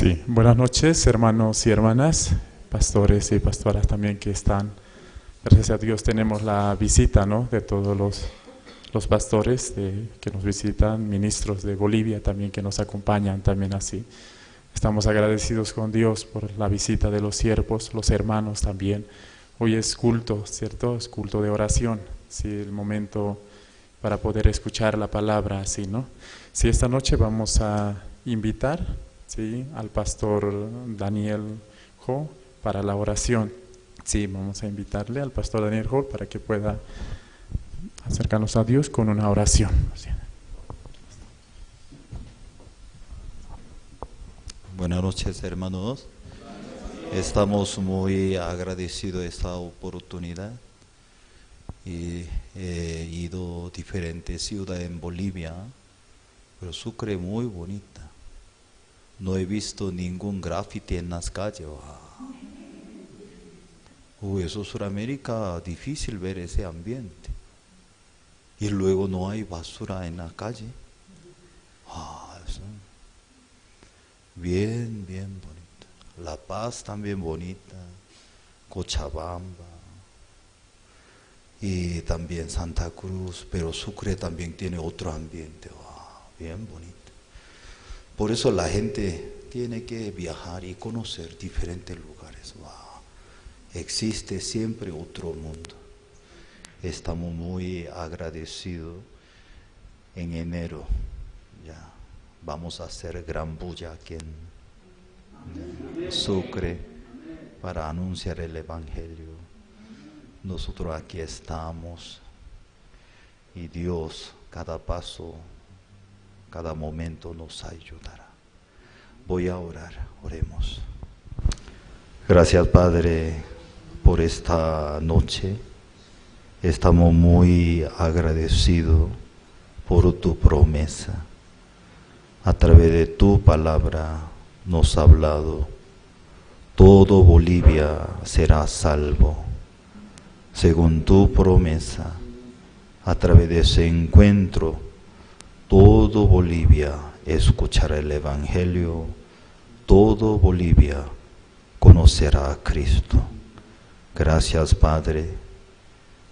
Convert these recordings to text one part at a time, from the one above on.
Sí, buenas noches, hermanos y hermanas, pastores y pastoras también que están. Gracias a Dios tenemos la visita, ¿no?, de todos los pastores que nos visitan, ministros de Bolivia también que nos acompañan también así. Estamos agradecidos con Dios por la visita de los siervos, los hermanos también. Hoy es culto, ¿cierto? Es culto de oración, sí, el momento para poder escuchar la palabra así, ¿no? Sí, esta noche vamos a invitar, sí, al pastor Daniel Ho para la oración. Sí, vamos a invitarle al pastor Daniel Ho para que pueda acercarnos a Dios con una oración. Buenas noches, hermanos. Estamos muy agradecidos de esta oportunidad. Y he ido a diferentes ciudades en Bolivia, pero Sucre muy bonita. No he visto ningún graffiti en las calles. Eso es Sudamérica, difícil ver ese ambiente. Y luego no hay basura en la calle. Eso. Bien, bien bonito. La Paz también bonita. Cochabamba. Y también Santa Cruz, pero Sucre también tiene otro ambiente. Bien bonito. Por eso la gente tiene que viajar y conocer diferentes lugares. Existe siempre otro mundo. Estamos muy agradecidos. En enero ya vamos a hacer gran bulla aquí en Sucre para anunciar el Evangelio. Nosotros aquí estamos y Dios cada paso, cada momento nos ayudará. Voy a orar, oremos. Gracias, Padre, por esta noche. Estamos muy agradecidos por tu promesa. A través de tu palabra nos ha hablado. Todo Bolivia será salvo. Según tu promesa, a través de ese encuentro, todo Bolivia escuchará el Evangelio, todo Bolivia conocerá a Cristo. Gracias, Padre.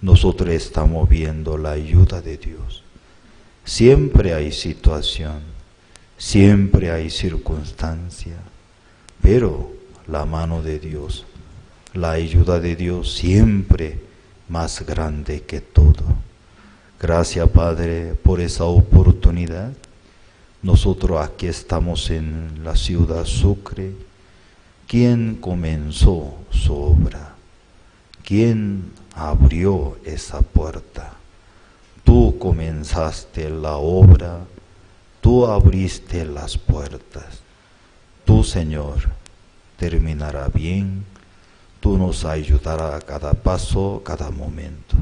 Nosotros estamos viendo la ayuda de Dios. Siempre hay situación, siempre hay circunstancia, pero la mano de Dios, la ayuda de Dios siempre más grande que todo. Gracias, Padre, por esa oportunidad. Nosotros aquí estamos en la ciudad Sucre. ¿Quién comenzó su obra? ¿Quién abrió esa puerta? Tú comenzaste la obra, tú abriste las puertas. Tú, Señor, terminará bien. Tú nos ayudarás a cada paso, cada momento.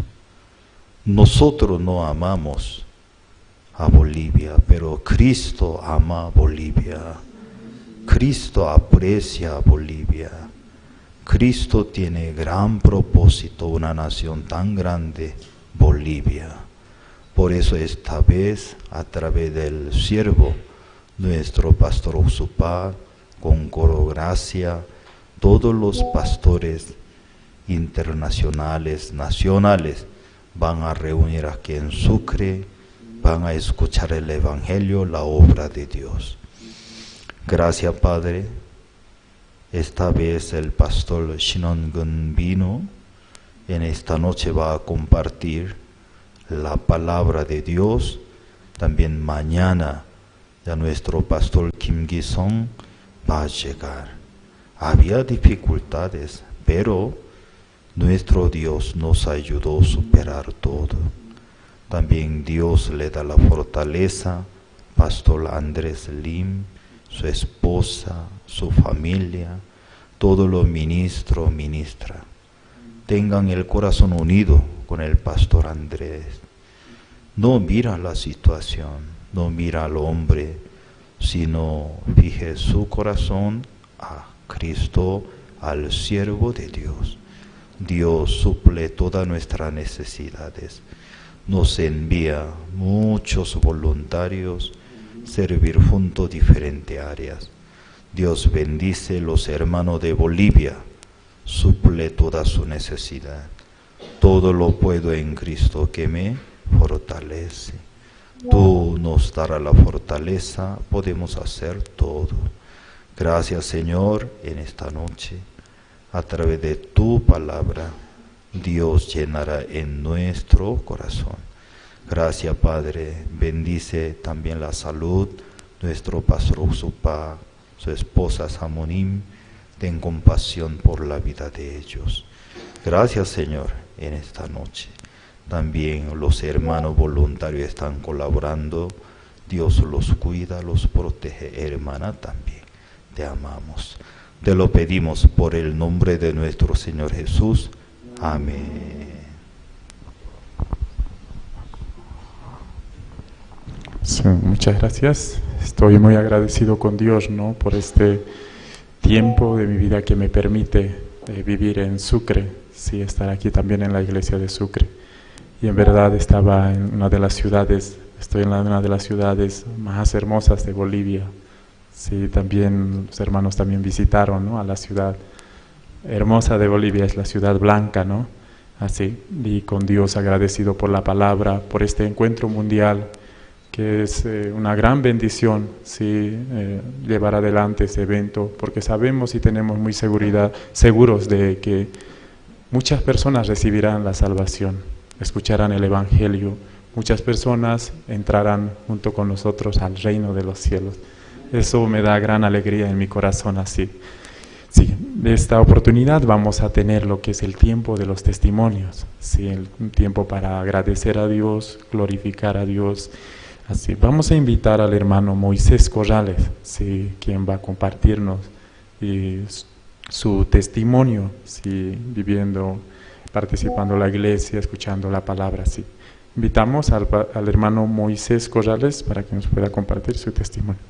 Nosotros no amamos a Bolivia, pero Cristo ama a Bolivia. Cristo aprecia a Bolivia. Cristo tiene gran propósito, una nación tan grande, Bolivia. Por eso esta vez, a través del siervo, nuestro pastor Oxupá, con Coro Gracia, todos los pastores internacionales, nacionales, van a reunir aquí en Sucre, van a escuchar el Evangelio, la obra de Dios. Gracias, Padre. Esta vez el pastor Shinongun vino, en esta noche va a compartir la palabra de Dios. También mañana ya nuestro pastor Kim Gi-song va a llegar. Había dificultades, pero nuestro Dios nos ayudó a superar todo. También Dios le da la fortaleza, pastor Andrés Lim, su esposa, su familia, todos los ministros, ministras. Tengan el corazón unido con el pastor Andrés. No mira la situación, no mira al hombre, sino fije su corazón a Cristo, al siervo de Dios. Dios suple todas nuestras necesidades. Nos envía muchos voluntarios servir juntos diferentes áreas. Dios bendice los hermanos de Bolivia, suple toda su necesidad. Todo lo puedo en Cristo que me fortalece. Tú nos darás la fortaleza, podemos hacer todo. Gracias, Señor, en esta noche, a través de tu palabra, Dios llenará en nuestro corazón. Gracias, Padre, bendice también la salud, nuestro pastor Usupa, su esposa Samonim, ten compasión por la vida de ellos. Gracias, Señor, en esta noche. También los hermanos voluntarios están colaborando. Dios los cuida, los protege. Hermana, también te amamos. Te lo pedimos por el nombre de nuestro Señor Jesús. Amén. Sí, muchas gracias. Estoy muy agradecido con Dios, ¿no?, por este tiempo de mi vida que me permite vivir en Sucre, sí, estar aquí también en la iglesia de Sucre. Y en verdad estaba en una de las ciudades, estoy en una de las ciudades más hermosas de Bolivia. Sí, también los hermanos también visitaron, ¿no?, a la ciudad hermosa de Bolivia, es la ciudad blanca, ¿no? Así, y con Dios agradecido por la palabra, por este encuentro mundial, que es una gran bendición, sí, llevar adelante este evento, porque sabemos y tenemos muy seguros de que muchas personas recibirán la salvación, escucharán el Evangelio, muchas personas entrarán junto con nosotros al reino de los cielos. Eso me da gran alegría en mi corazón así. Sí, de esta oportunidad vamos a tener lo que es el tiempo de los testimonios, sí, un tiempo para agradecer a Dios, glorificar a Dios. Así, vamos a invitar al hermano Moisés Corrales, sí, quien va a compartirnos su testimonio, sí, viviendo, participando en la iglesia, escuchando la palabra. Sí. Invitamos al hermano Moisés Corrales para que nos pueda compartir su testimonio.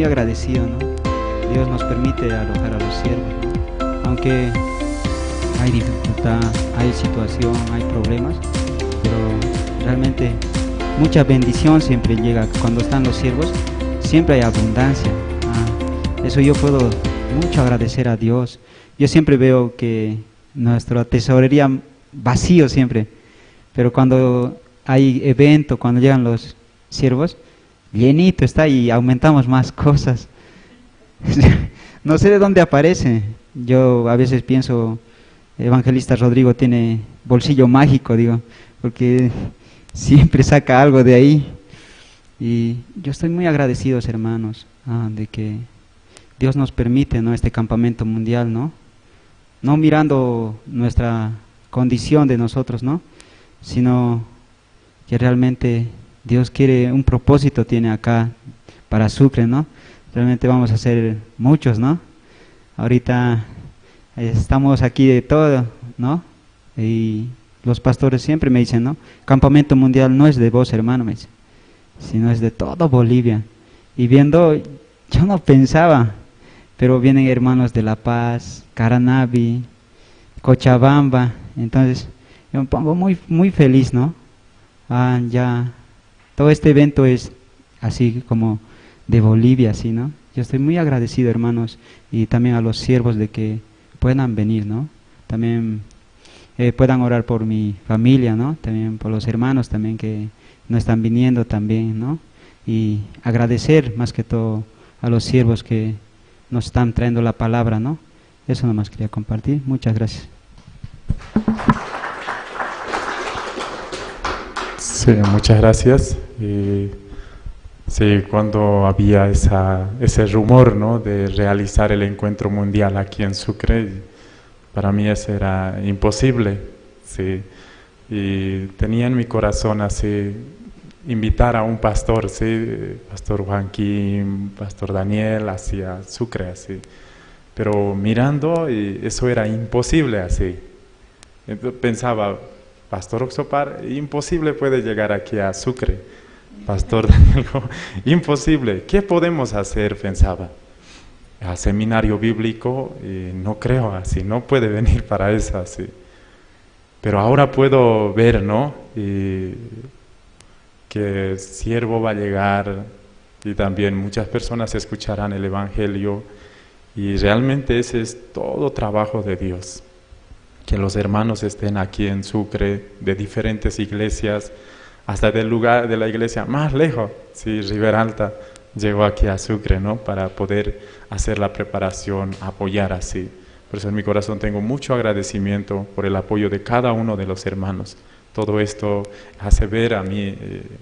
muy agradecido, ¿no? Dios nos permite alojar a los siervos, ¿no? Aunque hay dificultad, hay situación, hay problemas, pero realmente mucha bendición siempre llega. Cuando están los siervos, siempre hay abundancia. Eso yo puedo mucho agradecer a Dios. Yo siempre veo que nuestra tesorería vacío siempre, pero cuando hay evento, cuando llegan los siervos, llenito está y aumentamos más cosas. No sé de dónde aparece. Yo a veces pienso, Evangelista Rodrigo tiene bolsillo mágico, digo, porque siempre saca algo de ahí. Y yo estoy muy agradecido, hermanos, de que Dios nos permite, ¿no?, este campamento mundial, ¿no? No mirando nuestra condición de nosotros, ¿no?, sino que realmente Dios quiere un propósito, tiene acá para Sucre, ¿no? Realmente vamos a ser muchos, ¿no? Ahorita estamos aquí de todo, ¿no? Y los pastores siempre me dicen, ¿no? Campamento mundial no es de vos, hermano, me dice, sino es de todo Bolivia. Y viendo, yo no pensaba, pero vienen hermanos de La Paz, Caranavi, Cochabamba, entonces yo me pongo muy, muy feliz, ¿no? Ya, todo este evento es así como de Bolivia, así, ¿no? Yo estoy muy agradecido, hermanos, y también a los siervos de que puedan venir, ¿no? También puedan orar por mi familia, ¿no? También por los hermanos también que no están viniendo también, ¿no? Y agradecer más que todo a los siervos que nos están trayendo la palabra, ¿no? Eso nomás quería compartir. Muchas gracias. Sí, muchas gracias. Sí, cuando había ese rumor, ¿no?, de realizar el encuentro mundial aquí en Sucre, para mí eso era imposible, sí. Y tenía en mi corazón así invitar a un pastor, sí, Pastor Joaquín, Pastor Daniel, hacia Sucre, así. Pero mirando, eso era imposible, así. Entonces pensaba, Pastor Oxopar, imposible puede llegar aquí a Sucre. Pastor Daniel, imposible. ¿Qué podemos hacer? Pensaba. A seminario bíblico, no creo así, no puede venir para eso así. Pero ahora puedo ver, ¿no? Que el siervo va a llegar y también muchas personas escucharán el Evangelio y realmente ese es todo trabajo de Dios. Que los hermanos estén aquí en Sucre, de diferentes iglesias, hasta del lugar de la iglesia más lejos, sí, Ribera Alta, llegó aquí a Sucre, ¿no?, para poder hacer la preparación, apoyar así. Por eso en mi corazón tengo mucho agradecimiento por el apoyo de cada uno de los hermanos. Todo esto hace ver a mí,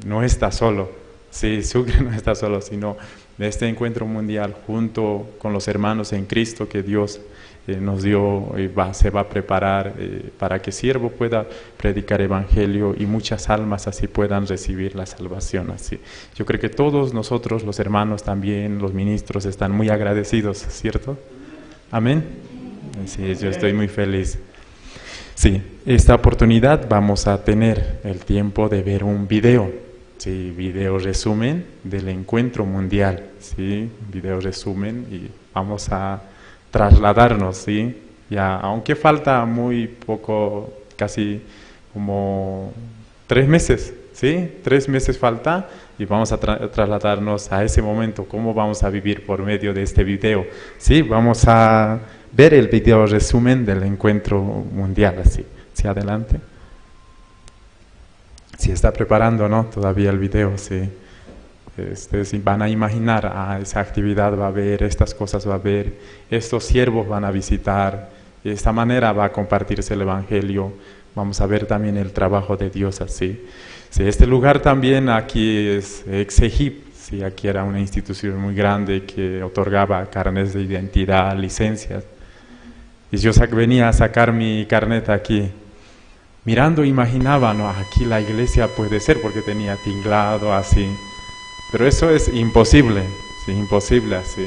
no está solo, sí, Sucre no está solo, sino de este encuentro mundial junto con los hermanos en Cristo que Dios nos dio, se va a preparar para que siervo pueda predicar evangelio y muchas almas así puedan recibir la salvación. Así, yo creo que todos nosotros, los hermanos también, los ministros, están muy agradecidos, ¿cierto? Amén. Sí, yo estoy muy feliz. Sí, esta oportunidad vamos a tener el tiempo de ver un video, sí, video resumen del encuentro mundial, sí, video resumen, y vamos a trasladarnos, sí, ya, aunque falta muy poco, casi como 3 meses, sí, 3 meses falta, y vamos a trasladarnos a ese momento, cómo vamos a vivir por medio de este video, sí, vamos a ver el video resumen del encuentro mundial, así, sí, adelante. Si está preparando, ¿no?, todavía el video, sí. Si van a imaginar, esa actividad va a haber, estas cosas va a haber, estos siervos van a visitar, de esta manera va a compartirse el Evangelio, vamos a ver también el trabajo de Dios así. Sí, este lugar también aquí es Exegip, sí, aquí era una institución muy grande que otorgaba carnets de identidad, licencias, y yo venía a sacar mi carnet aquí. Mirando imaginaba, no, aquí la iglesia puede ser porque tenía tinglado así, pero eso es imposible, sí, imposible así.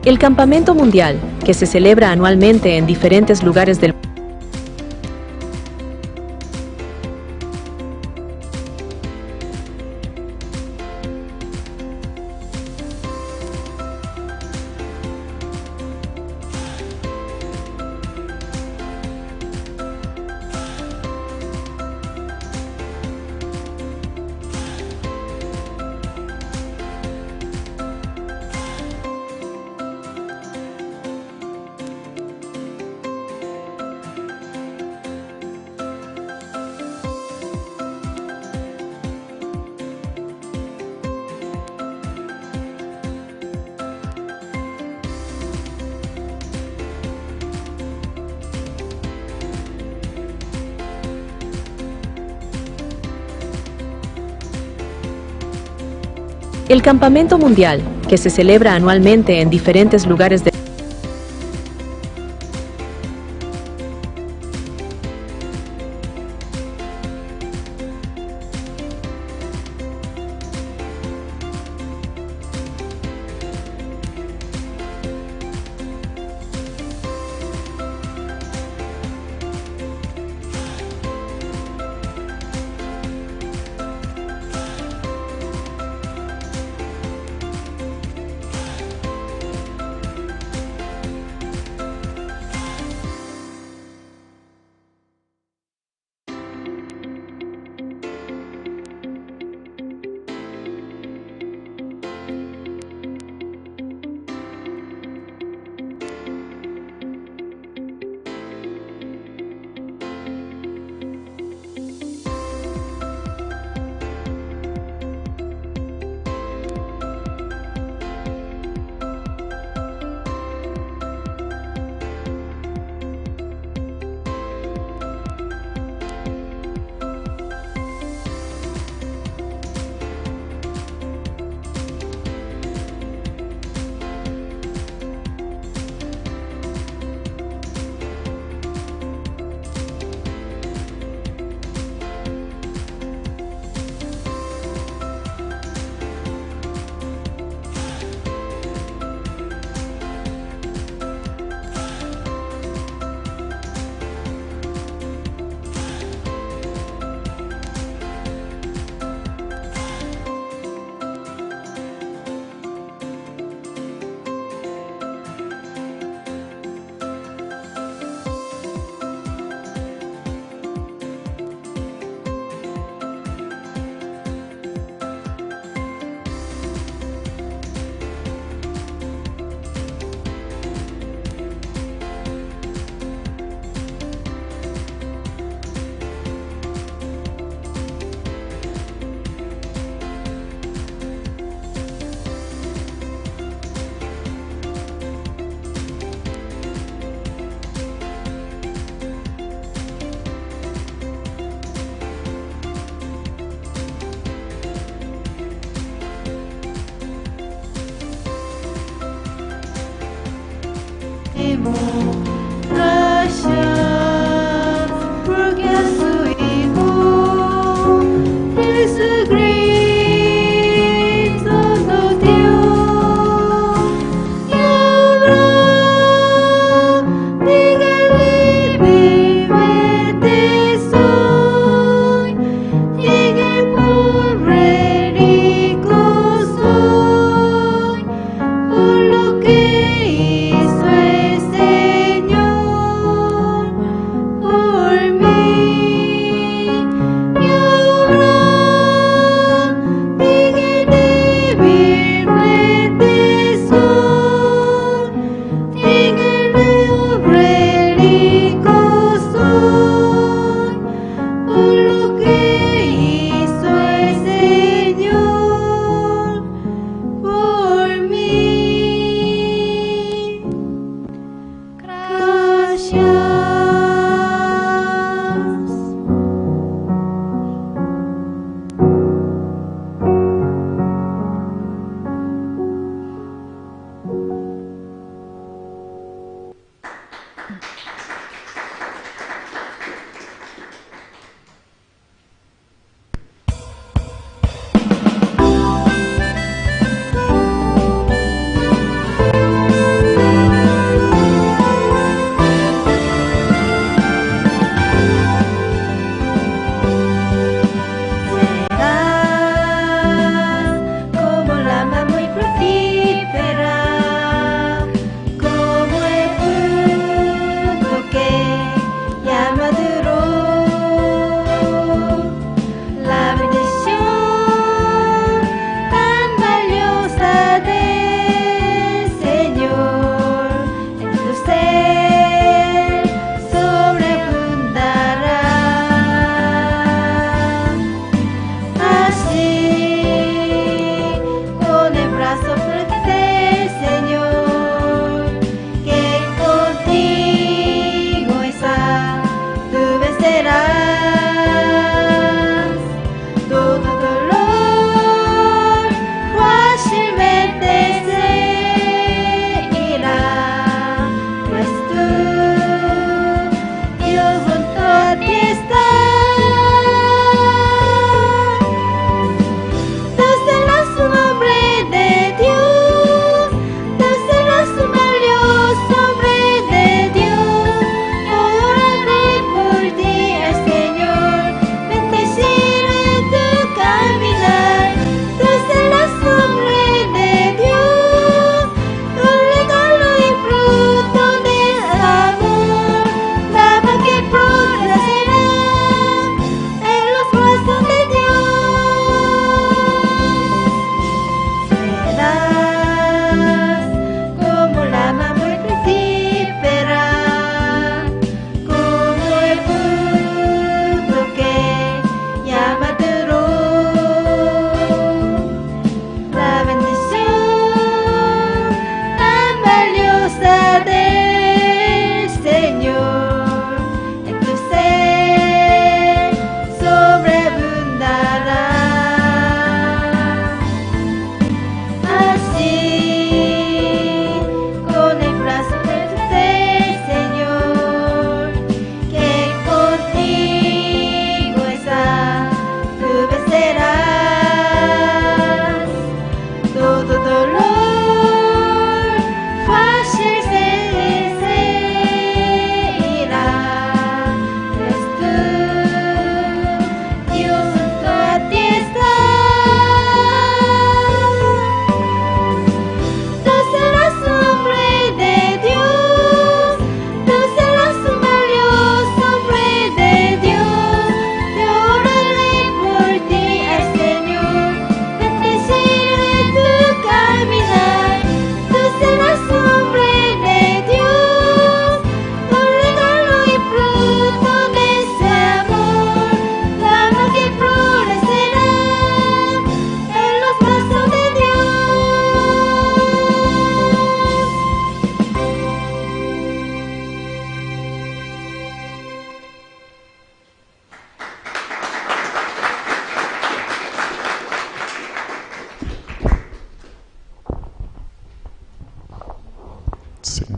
El Campamento Mundial, que se celebra anualmente en diferentes lugares del mundo. El Campamento Mundial, que se celebra anualmente en diferentes lugares del mundo. Por lo que hizo el Señor.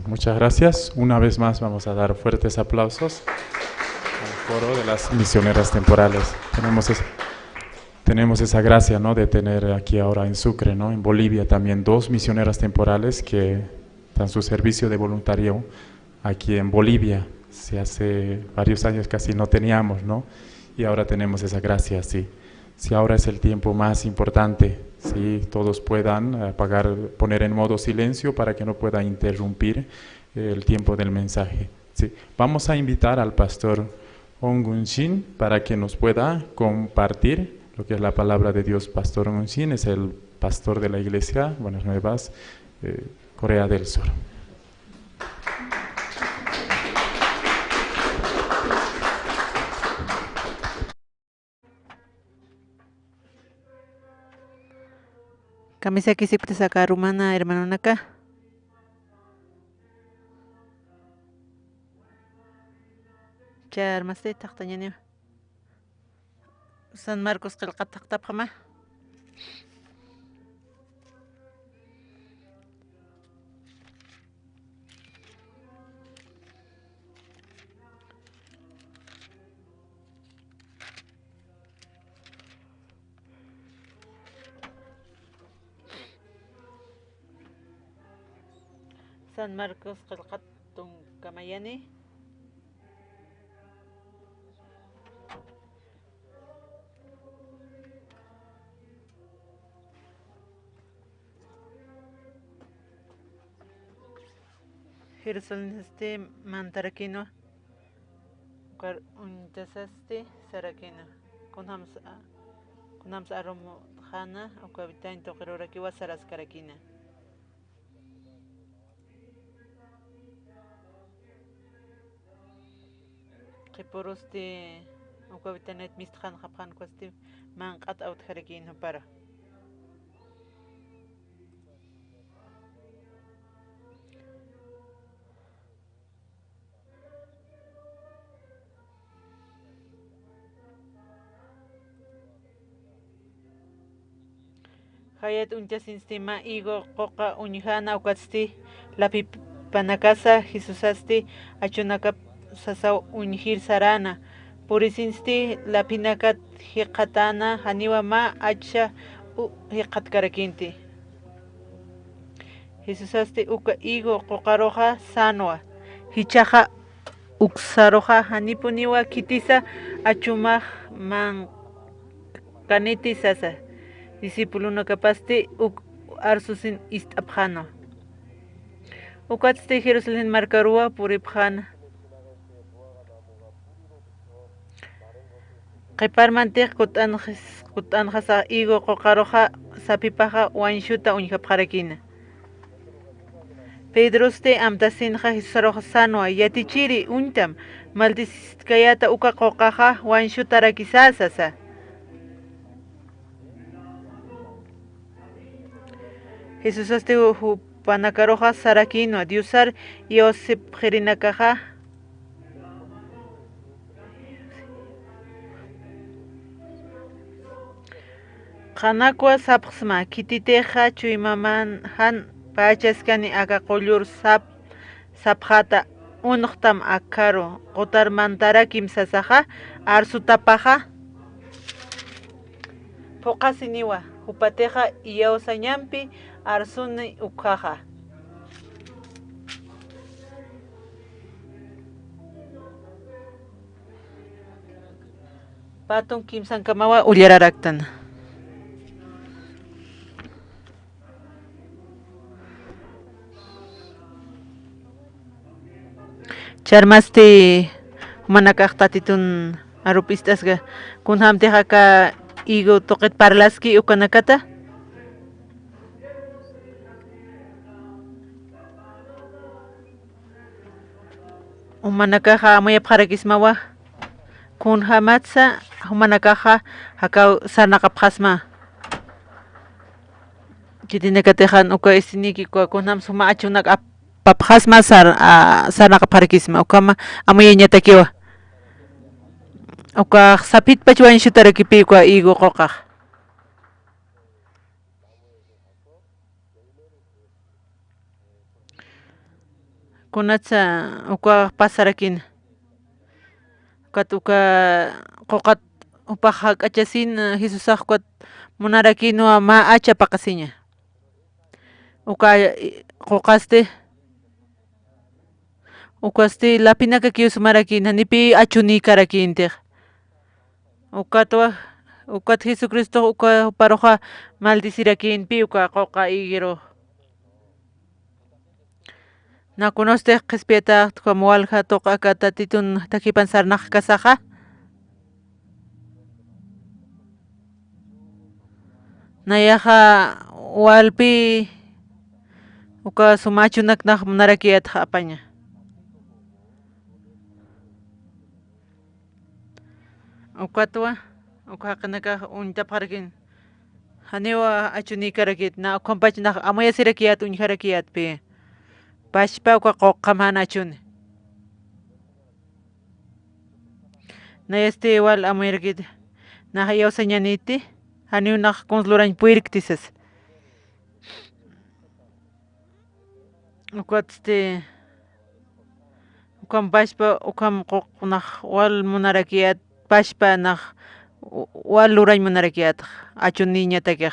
Muchas gracias. Una vez más vamos a dar fuertes aplausos al coro de las misioneras temporales. Tenemos esa gracia, ¿no?, de tener aquí ahora en Sucre, ¿no?, en Bolivia también 2 misioneras temporales que dan su servicio de voluntario aquí en Bolivia. Hace varios años casi no teníamos, ¿no? Y ahora tenemos esa gracia, sí. Sí, ahora es el tiempo más importante, sí, todos puedan poner en modo silencio para que no pueda interrumpir el tiempo del mensaje. Sí. Vamos a invitar al pastor Ongun Shin para que nos pueda compartir lo que es la palabra de Dios. Pastor Ongun Shin es el pastor de la iglesia Buenas Nuevas, Corea del Sur. Kamisa kisipta saka rumana hermano naka. Charmaste taqtañani. San Marcos qilqataqtapqama. San Marcos qilqatun kamayani. Jerusalén mantarakino. Untasaste sarakino. Kunams aromo jana o kabitain toqiroraki wasaras karakina. Qiporoste o kabitanet mistjan japjan kwasti manqat aut karakino para. Hayat unchasinstema igo qoqa uñhana uqatsti lapi panakasa Jesusasti achunaka sasa uñhir sarana purisinsti lapinakat hiqatana haniwa ma acha hiqat karakinti Jesusasti uka igo qoqaroja sanwa hichaja uksaroja hanipuniwa kitisa achumaj man kaniti sasa discípulo no capasti arsusin istapjano. Ukatste Jerusalén marcarua puripjana. Qeparmantiq kutanjasa igo qoqaroja sapipaja wanshuta uñhapjarakina. Pedroste amtasinja Jesusaroja sanwa yatichiri untam maldiskayata uka qoqaja wanshuta rakisasasa. Jesús hasta panakaroja sarakino diusar Yosep jerinakaja Hanakwa sapsma kititeja chuymaman han pachaskani akaqullur sapjata unuqtam akaro qotarmantarakim sasaja arsutapaja Pokasiniwa upateja yausañampi arsuni ukhaja. Patun kimsan kamawa ullararaktan. Charmasti manakaqtatitun arupistasga kunhamteja ka igo toqet parlaski ukanakata. Humanakaja amuyapharakismawa kunhamatsa humanakaja hakau sanaqapjasma chitinekatejan uka istiniki kunham suma achunak papjasma sanaqapharakisma ukama amuyañatakiwa uka sapitpach wanshutaraki uka igo qoqaq kunatsa uka pasarakin kat uka qoqat upaq k'achasin Jesusaq kat munarakinuwa ma acha paqasiña uka qoqaste ukaste lapinaka kiusumarakin hanipi achuni karakintiq ukatwa ukat Jesucristo uka paroqa maldicirakinpi uka qoqa higuero nakunoste qispiata como walja toqa tatitun takipan sarnaq kasaqa nayaqa walpi uka sumachunaknaq munarakiyataq apaña ukatwa uka haqinakaq uñitapaqarikin haniwa achuni karakit na uqanpachinaq amuyasirakiyat uñiharakiyatpi pashpa uka qoqqa mana achuni na igual amuyarakit na yawsañaniti haniwnaq conslurañ puriktisas ukat ukan pashpa ukam qoqnaq wal munarakiyat pashpa naq wal lurañ munarakiyataq achuniñatakiq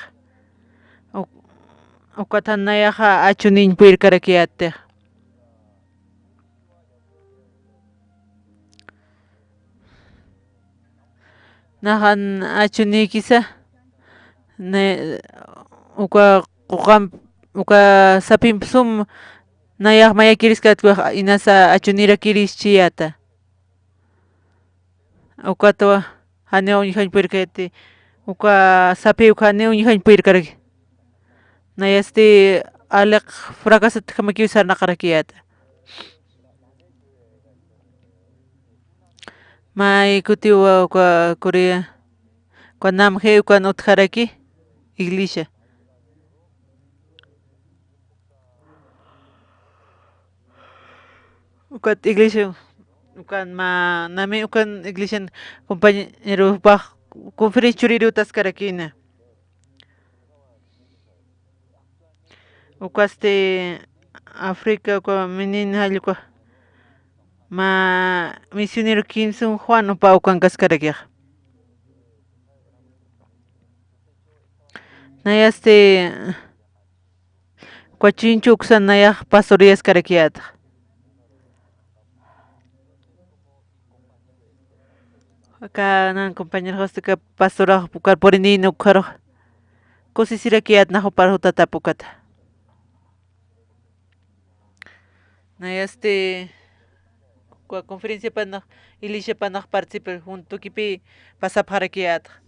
ukata nayaqa achuniñ purikarakiyatiq nahan achuni kisa uka qoqam uka sapinpusum nayaq mayakirisqatkuqa inasa achunirakiris chiyata ukatwa haniwa uñihañ purikayati uka sapi uka haniwa uñihañ purikaraki nayasti aliq fracasota hamakiwsarnaqarakiyata may kutiwa uka Corea kuanamje uka utjaraki iglesia ukat iglesia ukan nami ukan iglesia compañero paq conferencia churirutas karakina ukaste África uka menina halluqa ma misionero Kimsun Juan upa ukan kaskarakiq nayaste Kuachinchu uksa nayaq pastorías karakiyataq acá nan compañero hostika pastoraq pukar porinino ukharaq kusisirakiyat nahu parhutata pukata nayaste conferencia panaq iglesia panaq participar junto kipi pasapaqarakiyataq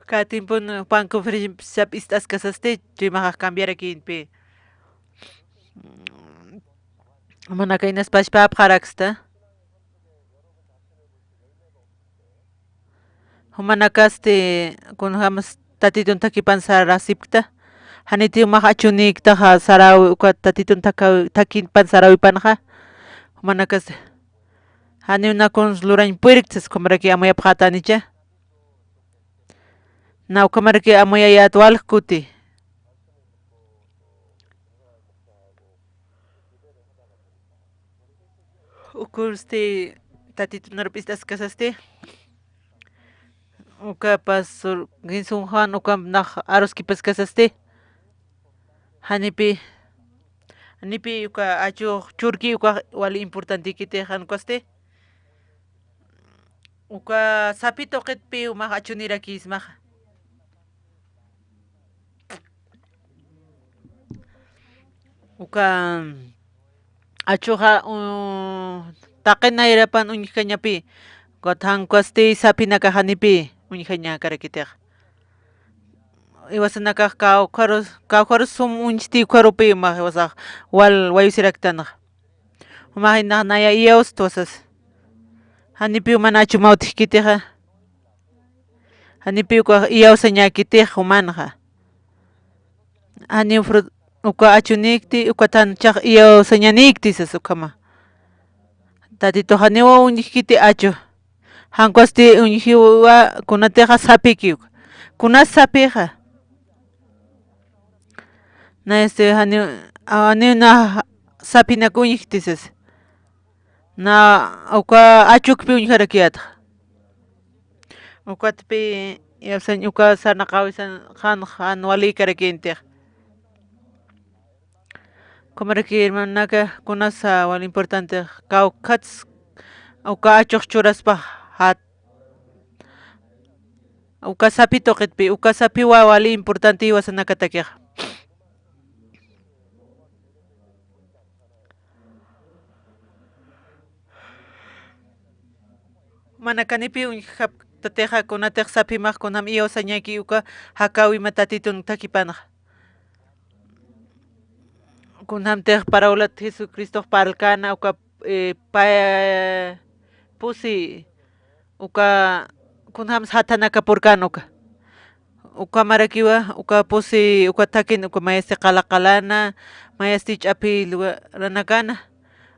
cada tiempo pan conferencia pistas kasaste chimaqa cambiarakinpi mana kaynas pashpap qaraksta humanakaste kunhamas tatitun takipan sarasipta haniti umaq achuniktaqa sarawi uka tatitun takipan sarawipanqa humanakas haniwnakun lurañ puriktas kumaraki amuyapaqatanicha na ukamaraki amuyayat walq kuti ukurste tatitunarpistas kasaste uka pastor Ginsun Juan uka naq aruskipas kasaste hanipi uka achuq churki uka wali importante kitiq hankuaste uka sapito qitpi umaq achunirakismaqa uka achuqa taqinayrapan uñiqkañapi hankuaste sapinaka hanipi uñiqaña karakitiq iwasanakaq kawqarus sum uñichti ukharupi umaq iwasaq wal wayusiraktanaq umaq hinaq naya iyaus tuwasas hanipi mana achumawtiq kitiqa hanipi uka iyawsaña kitiq humanaqa hani uka achunikti ukatan chaq iyawsañaniktisas ukama tatito haniwa uñiq kiti achu hankosti unhiwa kunateja sapiki kunas sapiha na hani na sapina kuñiktises na uka achukpi uñjarakiata ukatpi yawsan uka sana qawisan han wali karakintiq comaraki hermanaka kunasa wal importante kawkats uka achuq churaspa uka sapi toqitpi uka sapi wali importante iwasanaka takiq mana kanipi tateja kunatej sapimaq kunam iwsañaki uka hakawi matatitun takipanaq kunamtej paraulat Jesucristo paralkana uka pusi uka kunam hatanaka purkanuka uka marakiwa uka pusi uka takin uka mayasti qalaqalana mayasti ch'api ruranakana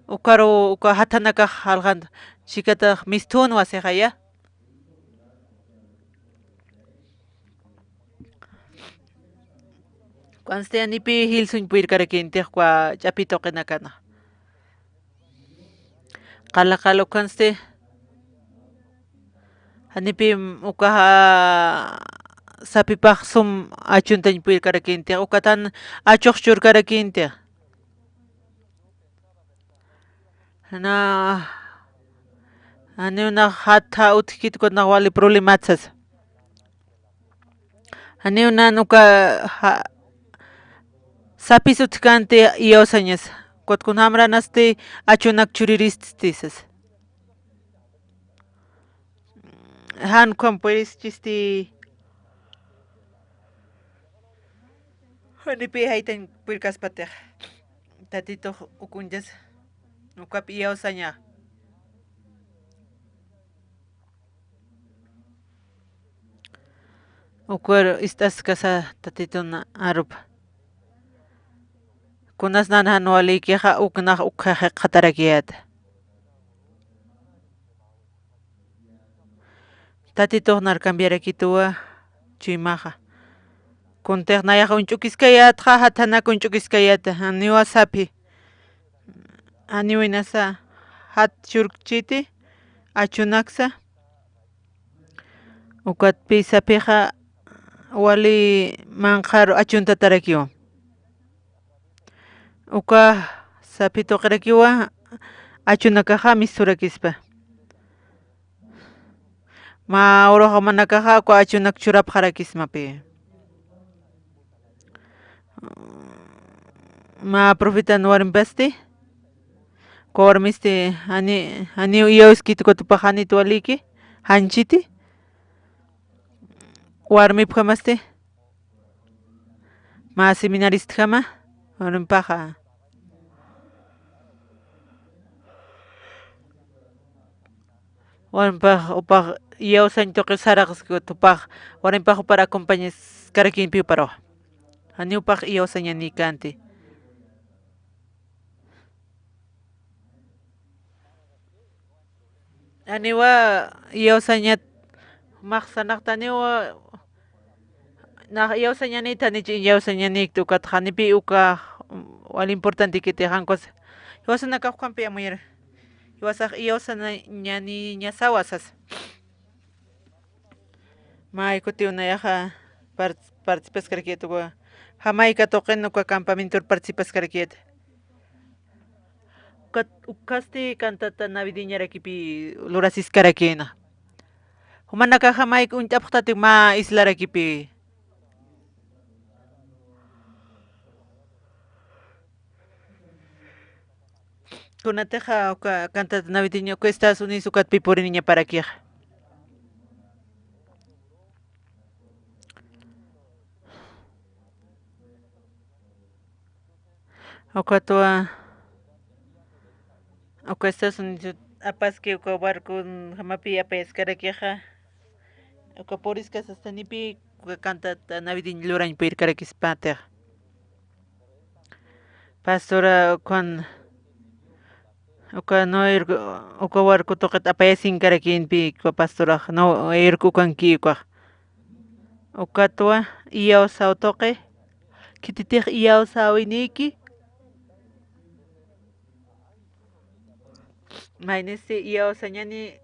ukaru uka hatanaka alqanta chikata mistun wasiqaya Conste anipi hilsuñ puirkarakintiq kwa ch'api toqinakana qalaqalo conste anipi uka sapipaq sum achuntañ puirkarakintiq ukatan achuq churkarakintiq na aniuna hatha utkitkunaq wali problematsas aniuna uka sapis utkanti iwsañas kutkunamranasti achunak churiristisas hankuan pues chisti hanipi haytan puirkaspatiq tatituq ukunchas ukapi iwsaña ukur istas kasa tatituna arupa kunas nana walikiqa uknaq ukqa qatarakiyata tatituq nar cambiarakituwa chuymaqa kuntiq nayaqa unch'ukiskayatqa hatanaka unch'ukiskayata aniwa sapi aniwinasa churchiti achunaksa ukatpi sapiqa wali manqaru achunta tarakiwan uka sapi toqarakiwan achunakaqa misturakispa uruqa mana kaqa achunak churapaqarakismapi profetan warmipasti warmisti ani iyawiskitukutupak haniti waliki hanchiti warmipaqmasti seminaristkama warmipaqa warmipaqa upaq yawsañ tukuy saraqskutupaq warmipaqa upara acompañas karakinpi uparaqa aniupaq yawsañani kanti aniwa yawsañat maqsanaqta aniwa yawsañanita nichik yawsañanik tukataq hanipi uka wali importante kitiq hankus yawsanakaq Juanpi amuyari yawsañani ñasawasas may kuti unayaqa participaskarkita hamayka tuqin uka campamentur participaskarkita ukasti cantata navideñarakipi lurasiskarkina humanaka hamayka unt'apaqtatik islarakipi kunateja uka cantata navideña uka Estados Unidos ukatpi puriniña parakiqa ukatuwa uka Estados Unidos apaski uka barco hamapi apayaskarkiqa uka puriskas hastanipi uka cantata navideña luraña purirkarkispatiq pastora uka no uka warku toqet apayasin karakinpi kwa pastoraj no irkukanki uka tua iyaw sautoqe kititij iyaw sawiniki mainesti iyaw sañani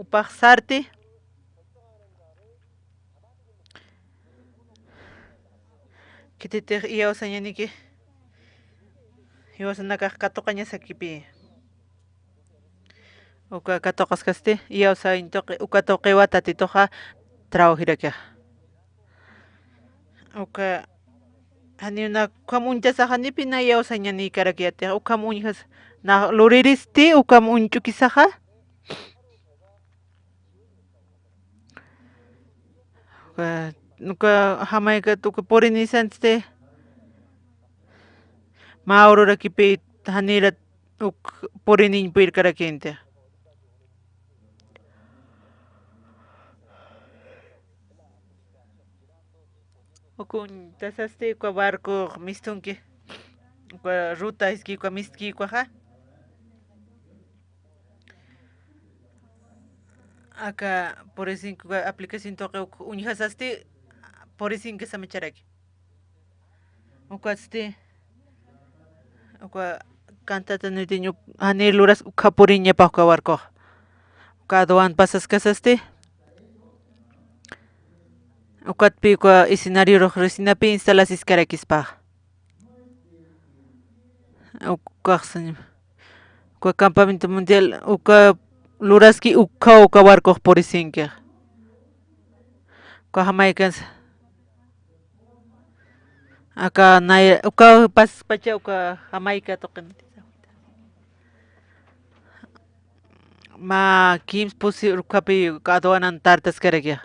upaq sarti kititij iyaw sañaniki iwasanakaq katuqa ñasakipi uka katuqas kasti iyaw sawintoqi uka toqiwa tatitoqa trabajirakiq uka hanina kamunchasaq hanipi na iyaw sañani karakiyatiq uka muñjas na luriristi uka munchukisaqa uka hamayka tukuy purinisanste Maururakipi hanira purininpir karakintiq ukun tasasti uka barco mistunki uka ruta iskikua miskikuaqa aka purisinki aplicación toqi uñajasasti purisinki samicharaki ukasti uka cantata nitiño hanir luras uka puriñapaq uka barcoqa uka aduan pasaskasasti ukatpi uka escenario resinapi instalasis karakispaqa uka campamento mundial uka luraski uka barcoq purisinki uka hamaykas aka uka pasaspacha uka hamayka toqin ma kimspusi ukapi aduanan tartas karakiq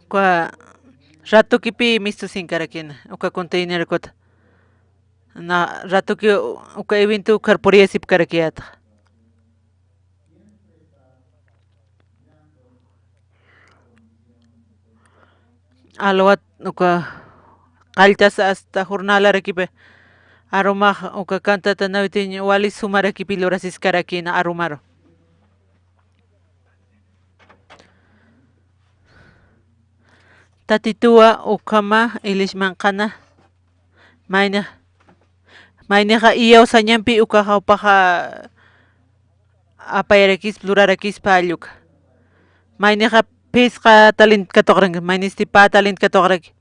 uka ratukipi mistusin karakina uka containerkota na ratuki uka evento karpuriasip karakiyataq alwat uka qalltas hasta jornalarakipi arumaq uka cantata nawitiño wali sumarakipi lurasis karakina arumaru tatitua ukama ilishmanqana mayniqa iyaw sañanpi uka hawpaqa apayarakispa lurarakispa alluka mayniqa pisqa talenta katuqranki maynisti pa talenta katuqraki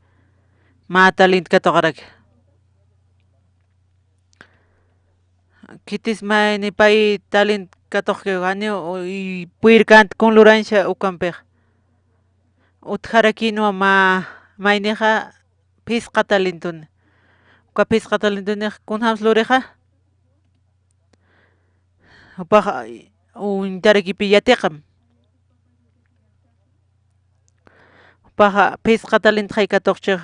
ma talenta katuqraki kitis mayni pay talenta katuqki purirkanti kunluransha ukanpiqa utqara kinuwa mayniqa pisqa talentuni uka pisqa talentuniqa kunhamus luriqa upaqa tarikipi yatiqa upaqa pisqa talenta haykatuqchik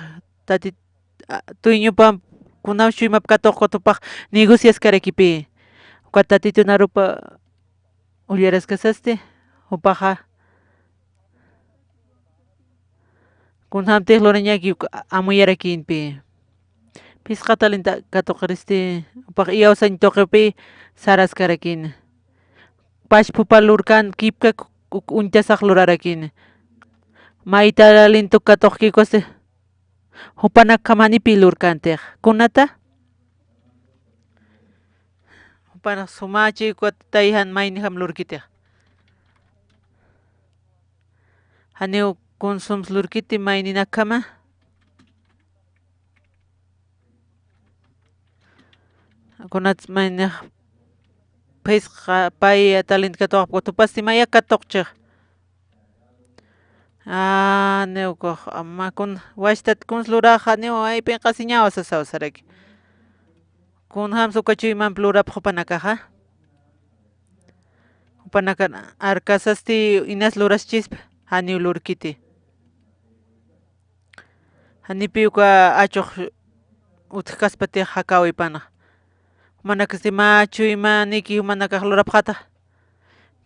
tuyñupa kunamus chuymapi katuqkuta upaqa negociaskarakipi uka tatito narupa ullarasqasasti upaqa kunhamantij lurañaki amuyarakinpi pisqa talenta katuqristi upaqa iyaw sañtuqipi sarasqarakini pashpupa lurkan kipka uñtasaq lurarakini may talento katuqkikusti hupanaka manipi lurkantiq kunata hupanaq sumachik tayhan mayniqam lurkitiq haniw consums lurkiti mayninakama kunatas mayniq pisqa pay talenta katuqpa tupasti maya katuqchik niwkuq amakuna washtata kunas luraqa niwa aypinqasi ña awsasawasaraki kunhamus uka chuymanpi lurapaq hupanakaqa hupanaka arcasasti inas luraschispa haniw lurkiti hanipi uka achuq utaq kaspatiq hakawipanaq manakasti ma chuymaniki humanakaq lurapaqtaq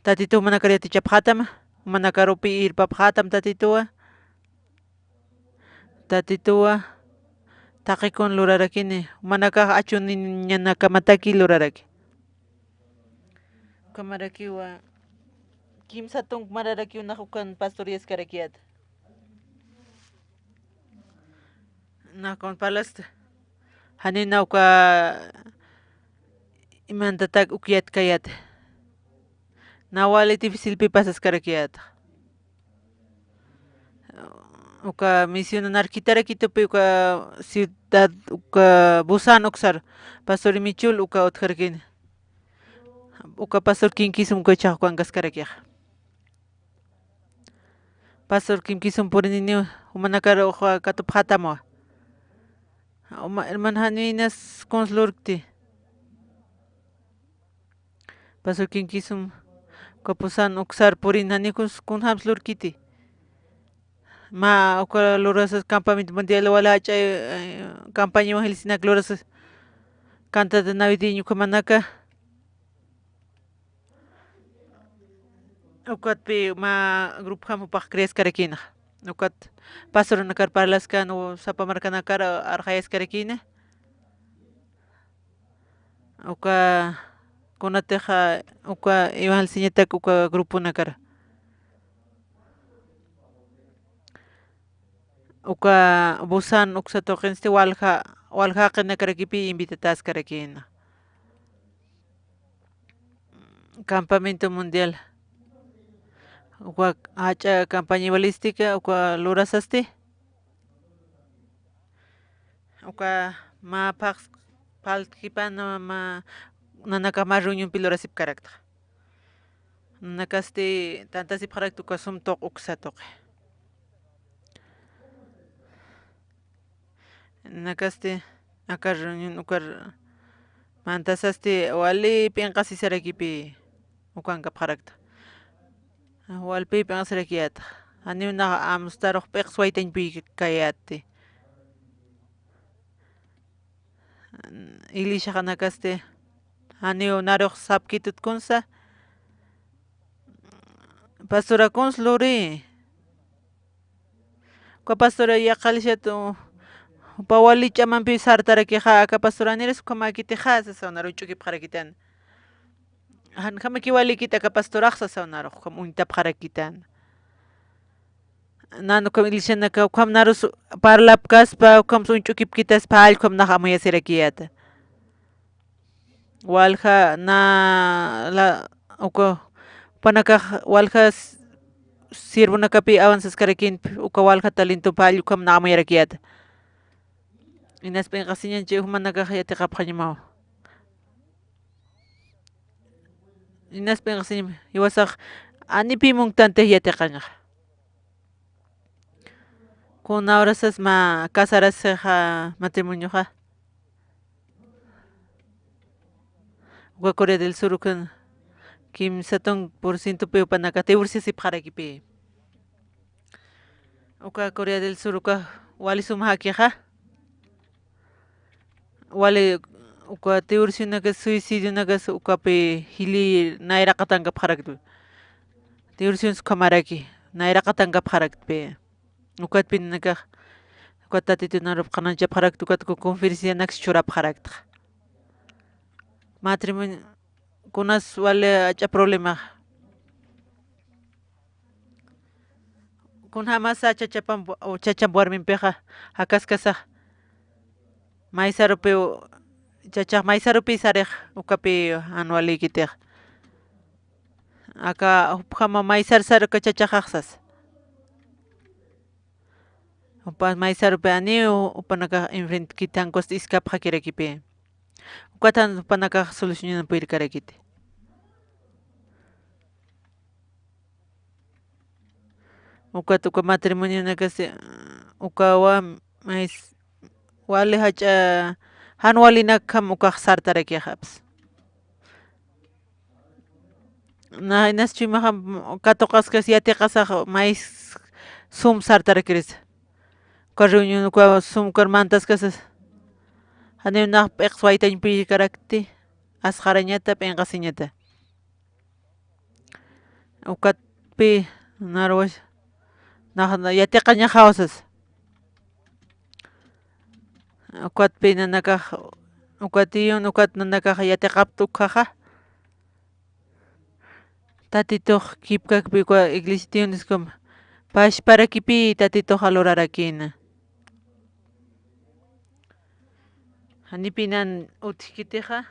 tatito humanakar yatichapaq hatama manakarupi irpap hatam tatitua taqikun lurarakini manakaq achuni ñanakamataki luraraki kamarakiwa kimsa tunk mararakiunaq ukan pastorias karakiyata nakon palasta hanina uka imantataq ukyat kayata nawali dificilpi pasas karakiyata uka misionanarkitarakitupi uka ciudad uka Busan uksar pastor Michul uka utjarkini uka pastor Kinkisum kuchaqwan kaskarakiyaq pastor Kinkisum purinini humanakara uqa katup hatamuwa hermano Haninas konslurkti pastor Kinkisum uka Busan uksar purin hanikus kunhamslurkiti ma uka lurasas campamento mundial wala hachay campaña evangelizinaqa lurasas cantata navideño manaka ukatpi ma grupo hamupaq creascarakina ukat pastor nakar parlaskano sapamarkanakara arqayascarakina uka kunateqa uka evangelizñataq uka grupo nakara uka Busan uksatoqinsti walhaqa nakarakipi invitatascarakina campamento mundial uka hacha campaña balística uka lurasasti uka ma palkipana ma nanaka ma reunionpi lurasip karakta nanakasti tantasip qarakta uka sumtuq uksatuq nanakasti aka reunión ukar mantasasti wali pinqasisarakipi ukanka qarakta walpipi asrakiyata haniunaqa amustaruq piqs waytañpi kayati ilishaqa nakasti haniu naruq sapkitut kunsa pastora konsluri uka pastora yaqalishatu upa wali ch'amanpi sartarakiqa aka pastora niras uka makitiqa sasawnaru ch'ukip qarakitana hamaki walikita aka pastoraq sasawnaruq untap qarakitana nanuka ilishanaka ukam narus parlap kaspa ukam ch'ukip kitaspa allqum naqa amuyasirakiyata walha na uka upanakaq walha sirvunakapi avanzasqarakinpi uka walha talentopa allqum na amuyarakiyata hinaspa inqasiñanchik humanakaq yatiqapaqñamawa hinaspa inqasiña hiwasaq anipimun tantej yatiqañaq kuna horasas ma casarasqa matrimonioqa uka Corea del Sur ukan kimsa % upanaka divorciasip qarakipi uka Corea del Sur uka wali sumaq hakiqa wali uka divorcionaka suicidionaqa ukapi hili nayraqatanqa qarakpi divorciones qamaraki nayraqatanqa qarakpi ukatpi ninakaq uka tatitunarup qananchap qarakta ukata conferencianaksi churap qarakta matrimonio kunas wali acha problema kunhamasa chachap warminpiqa hakaskasaq maysarupi chachaq maysarupi sariq ukapi anualikitiqa aka hukama maysar saruka chachaq kaqsas upa maysarupi aniu upanaka enfrente kitankusta iskapa hakirakipi ukatan upanaka solucionanapuyri karakiti ukata uka matrimonio nakasi uka wali hacha hanwalinakam ukaq sartarakiqapas na hinaschimaqa katuqaskas yatiqasaq may sum sartarakiris uka reunión uka sum mantasqasas haniunaq p'iqs waytañpi karakti asqarañata p'inqasiñata ukapi narwash nahna yatiqa ña hawsas ukwatpi nanakaq ukwatiyun ukwat nanakaq yatiqaptu kaqa tatituq kipkakpi iglesia tiyun niskuma pash parakipi tatituq alurarakina hanipinan utkitiqa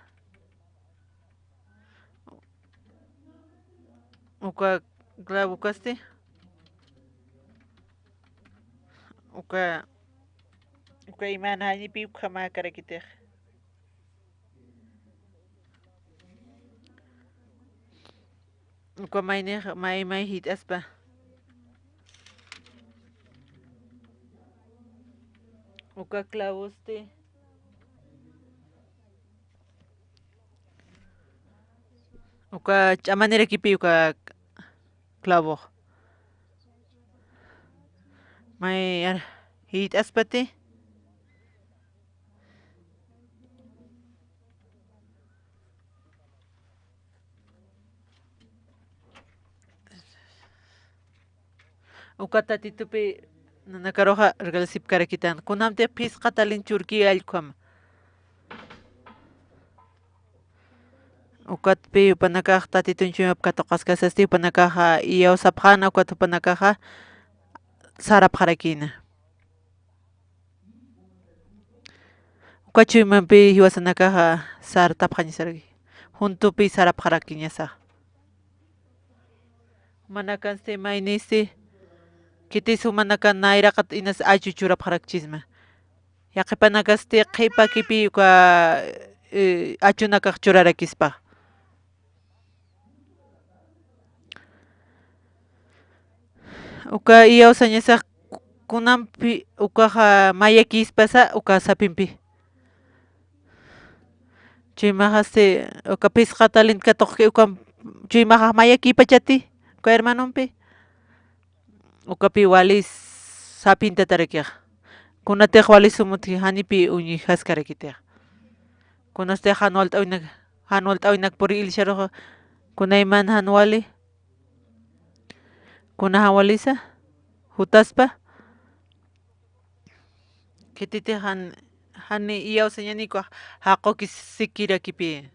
uka clavo kasti uka imana hanipi ukhamakarakitiq uka may hitaspa uka clavosti uka ch'amanirakipi uka clavo may hitaspati uka tatitupi nanakaroqa regalsipkarakitan kunanpik pisqatalin churki allqukama ukatpi upanakaq tatitunchikmapqa toqaskasasti upanakaqa iyawsapaqana ukat upanakaqa sarapaqarakina ukachuymanpi hiwasanakaqa sartapaqañasarki juntupi sarapaqarakiñasaq manakansti maynisti kitisun manaka nayraqa inas ayllu churapaqaraqchisma yaqipanakasti qhipakipi uka achunakaq churarakispa uka iyawsañasaq kunanpi ukaqa mayakispasa uka sapinpi chaymaqasti uka pisqatalin katuq uka chaymaqa mayakipachati uka hermanunpi ukapi walis sapinta tarakiq kunatiq walis sumutki hanipi uñijasqarakitiq kunasti hanual t'awinaka puri ilisharuqa kunaymanta hanuali kunaqa walisa hutaspa kititiq hani iyawsañanikuq haquki sikirakipi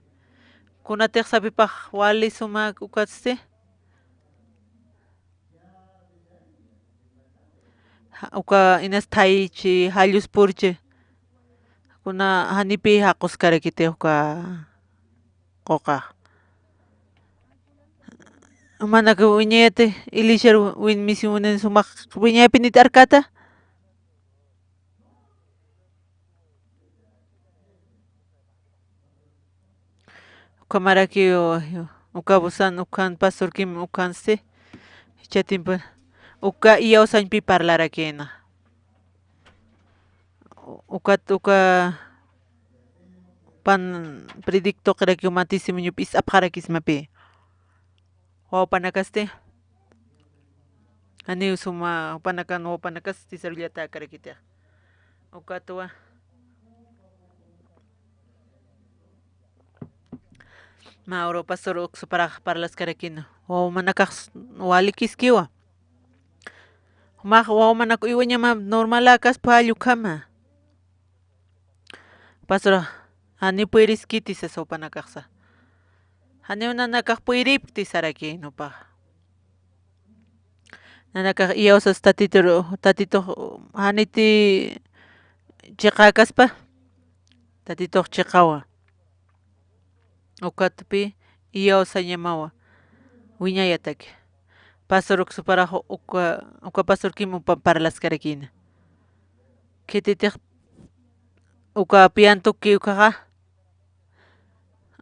kunatiq sapipaq wali sumak ukasti uka inas thaychi halluspurchi kuna hanipi haqusqarakitiq uka qoqa manaka wiñayati ilishar misi wiñay sumaq wiñaypi nitarkata uka maraki uka busan ukan pastorkim ukansi chatimpa uka iyawsañpi parlarakina uka pan predictoqraki matisimuñupi is'apaqarakismapi wawpanakasti ani suma upanakan wawpanakasti sarullata karakitiq ukatuwa Mauro pastor uksuparaq parlasqarakina wawmanakaq wali kiskiwa wawmanaka uywañama normala kaspa allukama pastor hanipuyris kitisas wawpanakaqsa hanimnanakaq puyripti saraki nupaq nanakaq iyawsas tatituq haniti chiqa kaspa tatituq chiqawa ukatupi iyawsañamawa wiñayataki pastor uksuparaq uka pastorkim upan parlasqarakina kititiq uka piantuki ukaqa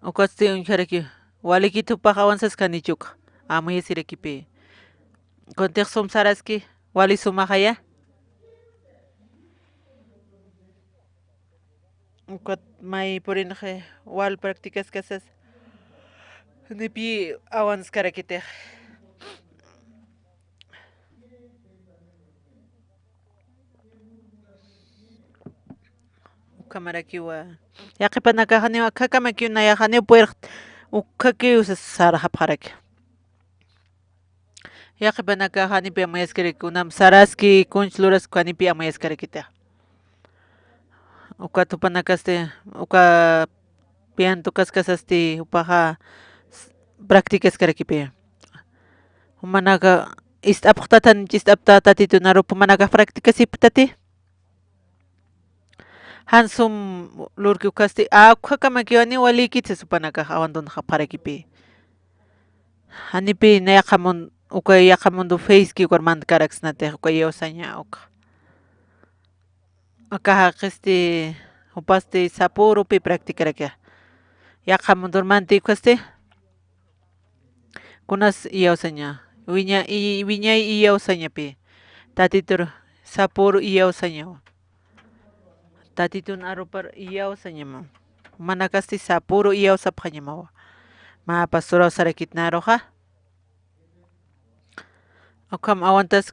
ukasti uñjaraki walikitupak awansasqanichuqa amuyasirakipi kuntiq sumsaraski wali sumaqaya ukat may purinaq wal practicaskasas nipi awansqarakitiq ukamarakiwa yaqipanakaq kakamakiunayaq haniwa puriraq ukkaki usas sarapaqaraki Yaqpanaka hanipi amayaskariki kunam saraski kunchluras hanipi amayaskarikita. Uka tupanakaste uka pianto kaskasasti upaja practicaskarkipi. Manaka istapqtatan istapta tatitu narupa manaka practicasiptati. Hansum lurki ukasti akha makiwani walikitsa supanaka abandon parakipi. Hanipi nayaqamun uka yaqamundu faceki warmanta karaksnate uka yosaña uka. Akaja upaste sapurupi practicaraka. Yaqamundurmanti ukaste kunas yawsaña wiñay yawsañapi tatitur sapuru yawsaña. Tatitun arupar yawsañama. Manakasti sapuru yawsapqañamawa. Ma pastora sarakitnaroja. Akam awantas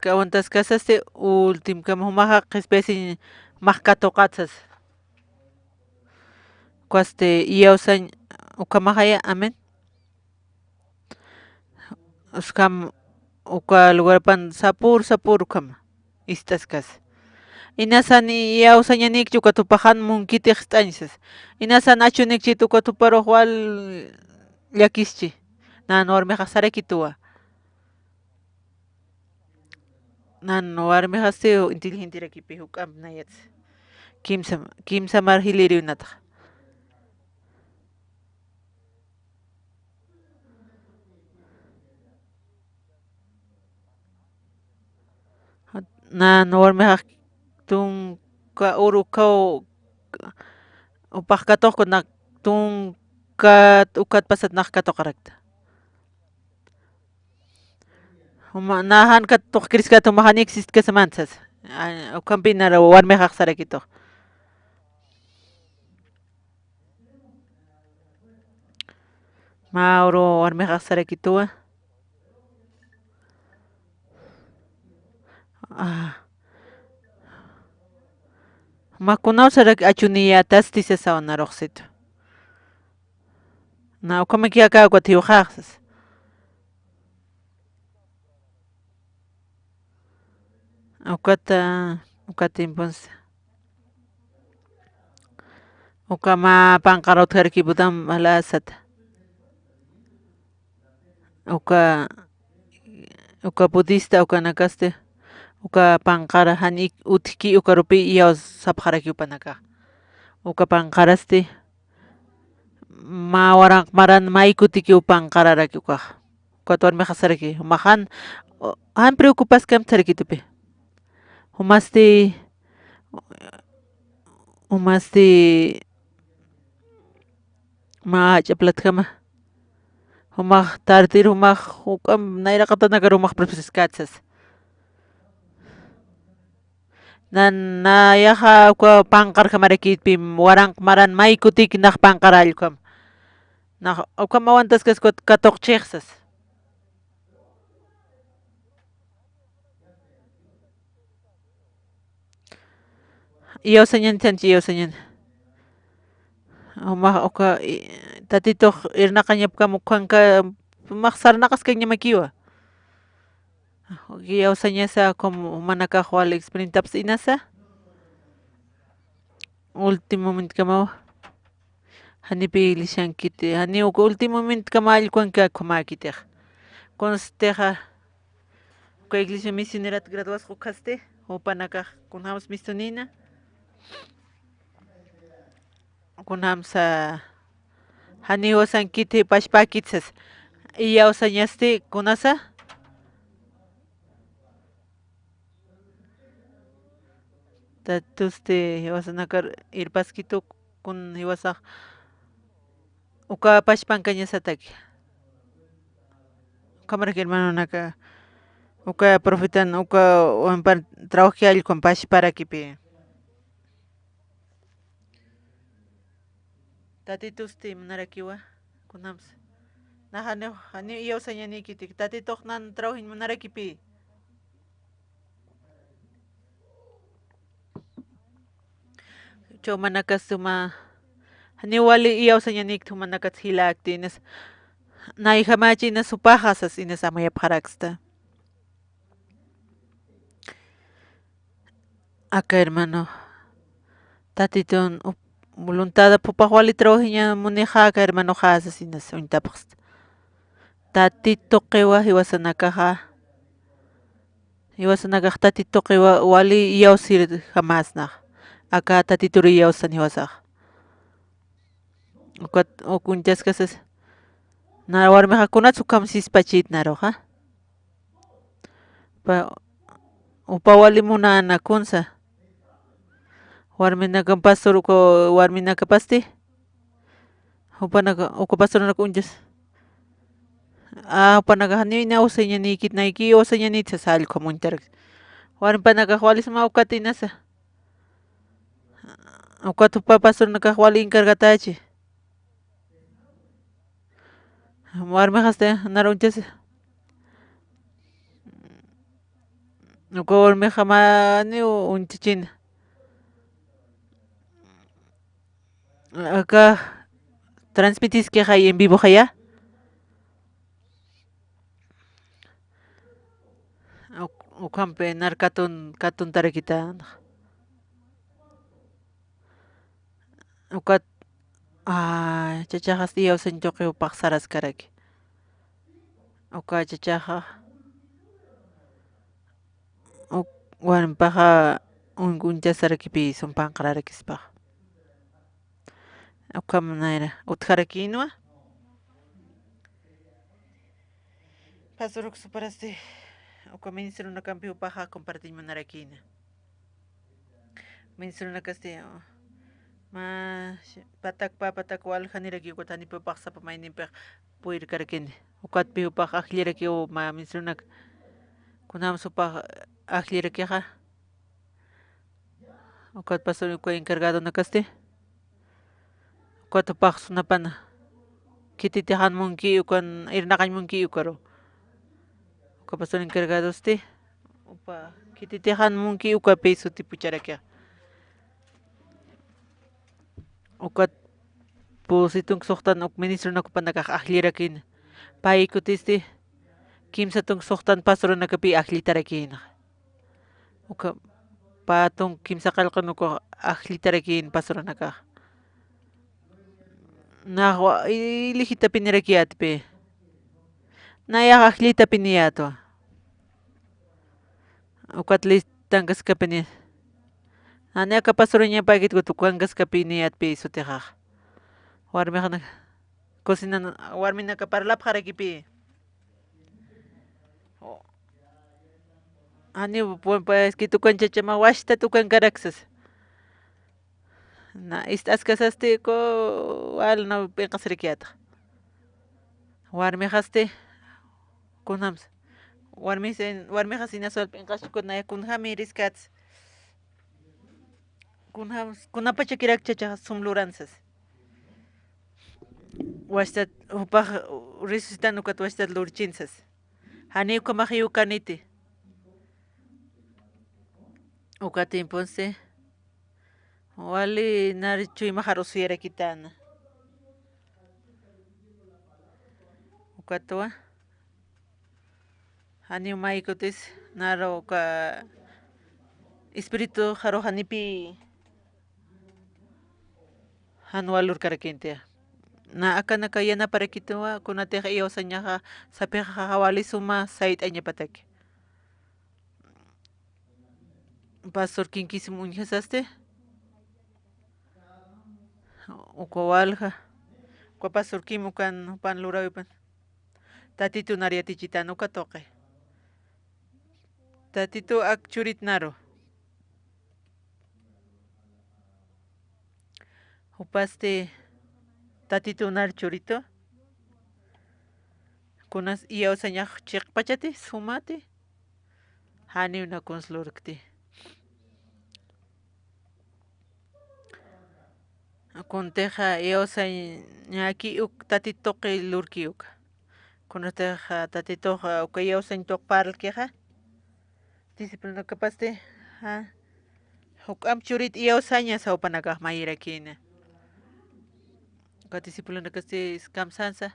kasaste ultim kam humaja especie mahkatoqatsas. Kwaste yawsañ ukamajaya amen. Uskam uka lugarpan sapur kam istaskas. Inasani yawsañanik chuka tupajan munkitij t'añsas. Inasan achunikchi tuka tuparuj wal llakischi. Nan warmiqa sarakituwa. Nan warmiqa siu inteligentirakipi hukam nayats. Kimsa marhiliriyunataq. Nan warmiqa tunka urukaw upaqkatuqkunak tunka ukat pasat naqkatuqarakta. Nahan katuq kriskatu mahani exist kasamantsas. Ukampi nara warmiqa sarakituq. Mauro warmiqa sarakituwa. Makunaw sarak achuniyatas tisasawan naruqsitu. Na ukamaki tiwaqaqsas. Ukata impunsa. Ukama panqarawtharki budam alasata. Uka budista ukanakaste. Uka panqara hani utiki ukarupi yaws sapqaraki upanaka. Uka panqarasti maran maykutiki upanqararaki uka. Uka warmiqa saraki humahan han preocupaskam sarikitupi. Humasti chaplatqama humaq tartir humaq hukam nayraqatanaka rumaq proceskatsas. Nayaqa uka panqarqa marakipi waranqa maran maykutiki naq panqara allqukam. Naq ukam awantaskas katuqchiqsas. Yawsañan yawsañan. Uka tatituq irnaqañapkam ukanka maqsarnaqasqa ñamakiwa. Yawsañasa como manakaq wal experimentapas inasa. Ultimo momentkamawa. Hanipi lishankiti hani uka ultimo momentkama allquwanka kumakitiq. Consteja uka iglesia misionerata graduasqa ukaste upanakaq kunhamas mistunina. Kunamsa hani wasankiti pashpakitsas yawsañasti kunasa. Tatuste wasanakar irpaskitu kun hiwasaq uka pashpanka ñasataki. Kamaraka hermanonaka uka profetan uka trabajki allqun pashparakipi. Tatitusti manarakiwa kunams. Hani yawsañanikiti tatituq nan trabajin manarakipi. Chawmanakas hani wali yawsañanikta humanakas hilakti inas naijamachi inas upajasas inas amayapqaraqsta. Acá hermano, tatitun voluntad pupawali trabajiña munijaka hermano hasa sinas uintapas. Tatito qiwa hiwasanakaja. Hiwasanakaj tatito qiwa wali yausir jamasnaj. Acá tatituri yausan hiwasaj. Ukunchas kasas. Na warmeja kunatsu kam sispachit naroja. Upa wali munana kunsa. Warminaka pastor ko warminaka pasti. Upa pastor na kunjas. Upanaka ni na usanya ni kit na iki usanya ni sasal como inter. Warminaka wali sama ukatinasa. Ukatu pa pastor naka wali encargatachi. Warmejaste narunchas. Uka warmeja ma ni unchichin. Acá transmitis que hay en vivo allá. Ukampe narkatun tarekita. Ukat chachajas tío senchoque upaksaras karaki. Uka chachaja. Warmpaja unchasarakipi son panqararakispa. Ukam naira utjarakinua. Pasuruk superaste. Uka ministro na campi upaja compartir manarakina. Ministro na caste. Patak wal haniraki kutani papaksa pa mainin pa puir karakin. Ukat pi upaj akhliraki o ma ministro na kunam supaj akhliraki ha. Ukat pastor ko encargado na caste. Ukat upaj sunapana. Kititihan mungki ukan irnakan mungki ukaro. Uka pastor encargado este. Upa kititihan mungki uka peso tipo charakia. Ukat positung sohtan uk ministro na kupanaka akhlirakin. Pai kutisti kimsa tung sohtan pastor na kapi akhlitarakin. Uka patung kimsa kalkan uka akhlitarakin pastor na ka. Na ilihita pinirakiat pe. Na akhlita piniato. Ukat listangas kapini. Ane ka pastornya pagit ko tukangas kapiniat pe soteja. Warmejana cocina warmina ka parlap harakipi. Ani pues que tukan chachama washta tukan karaksas. Na estas casaste ko wal na penqasrikiata. Warmejaste kunams. Warmejas inasol penqashko na kunjami riskats. Kunapa chakirak chacha sumluranzas. Washtat upaj resucitando kat washtat lurchinsas. Hani kamaji ukaniti. Ukati ponce. Wali narichu imajarosiera kitana. Ukatoa. Hani umaikotis naro ka espíritu jaro hanipi hanualur karakintia. Na akana kayana para kitoa kunateja iyo sanyaja sapeja hawali suma sait anya patak. Pastor kinkis munjasaste. Ukawalja. Kwa pastor kimukan pan lurawipan. Tatitu nariati chitano katoke. Tatitu ak churit naro. Upaste tatitu nar churito. Kunas iya osanyah chek pachati sumati. Hani una konslurkti. Kunteja iya osanyaki uk tatitoki lurkiuk. Kunateja tatitoja uk iya osantok parlkeja. Disciplina kapaste. Uk am churit iya osanya sa upanagah mayirakina. Disciplina kaste skamsansa.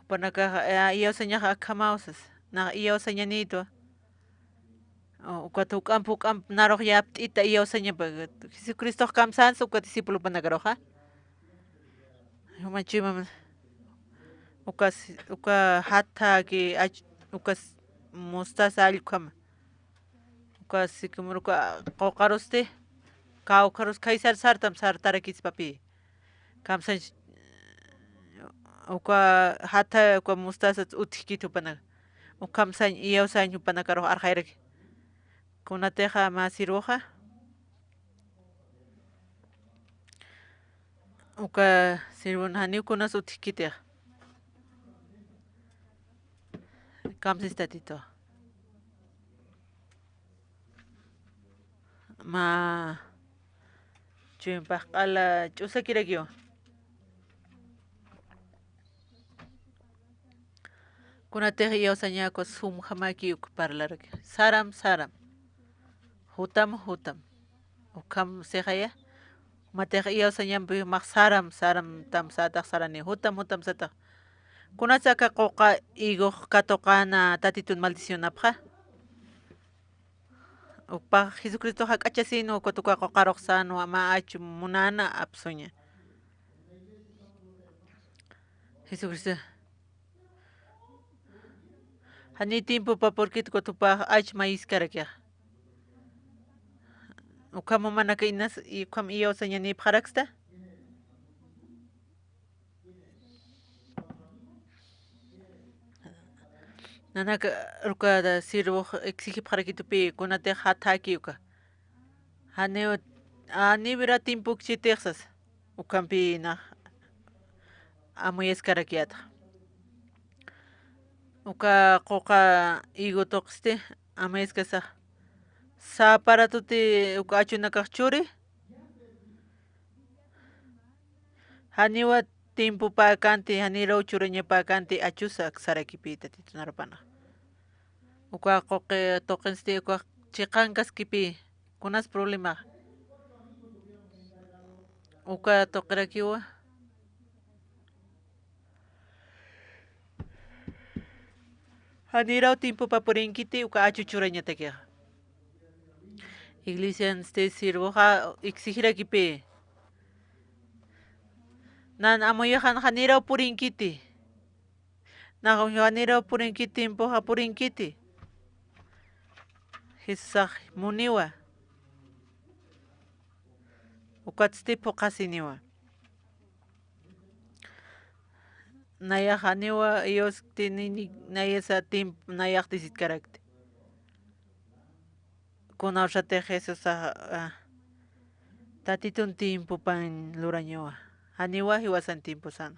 Upanagah iya osanya akamausas. Na iya osanya nito. ukata uk'ampu naruq yapt'ita iyawsañapa Jesucristo kamsansa uka discípulo panakaruqa manchima uka hata ki uka mostaza allqukama uka sikumur uka qoqaruste kawqarus kay sartam tarakispapi kamsanchik uka hata uka mostaza utiqkitu pana ukamsañ iyawsañ panakaruq arqayriki kunateqa masiruqa uka sirvunani kunas utiqkitiq kamsis tatito ma chuyinpaq q'ala ch'usakirakiwan kunateq iyawsañakus sumaq maki uka parlarki saram hutam ukam seqaya mateq iyawsañanpi maq saram tamsataq sarani hutam sataq kunasaka qoqa higuq katuqana tatitun maldicionapqa upaq Jesucristoqa k'achasinu kutuqa qoqaruq sanu ama achu munana apsuña Jesucristo hani tiempopa porquit kutupaq ach maíz karakiaq ukama mana kaynas ukam iyawsaña nipaqaraqsta nanaka ruka sirvuq exigipaqaraqitupi kunateq hataki uka anibra tiempukchi tiqsas ukampi naq amuyasqarakiyataq uka qoqa higo tuqste amayasqasaq saparatuti uka achunakaq churi haniwa tiempopa kanti haniraw churañapa kanti achusa sarakipita titunarpanaq uka qoqi tuqinsti uka chiqankaskipi kunas problema uka tuqirakiwa haniraw tiempopa purinkiti uka achu churañatakiqa iglesianste sirvuqa exigirakipi nan amuyuqan haniraw purinkiti haniraw purinki tiempoqa purinkiti Jesusaq muniwa ukachistipu qasiniwa nayaq haniwa iyawsktinini nayasa tiempo nayaqtisit karakti kunawshatiq Jesusaq tatitun tiempopan lurañawa haniwa hiwasan tiempo sana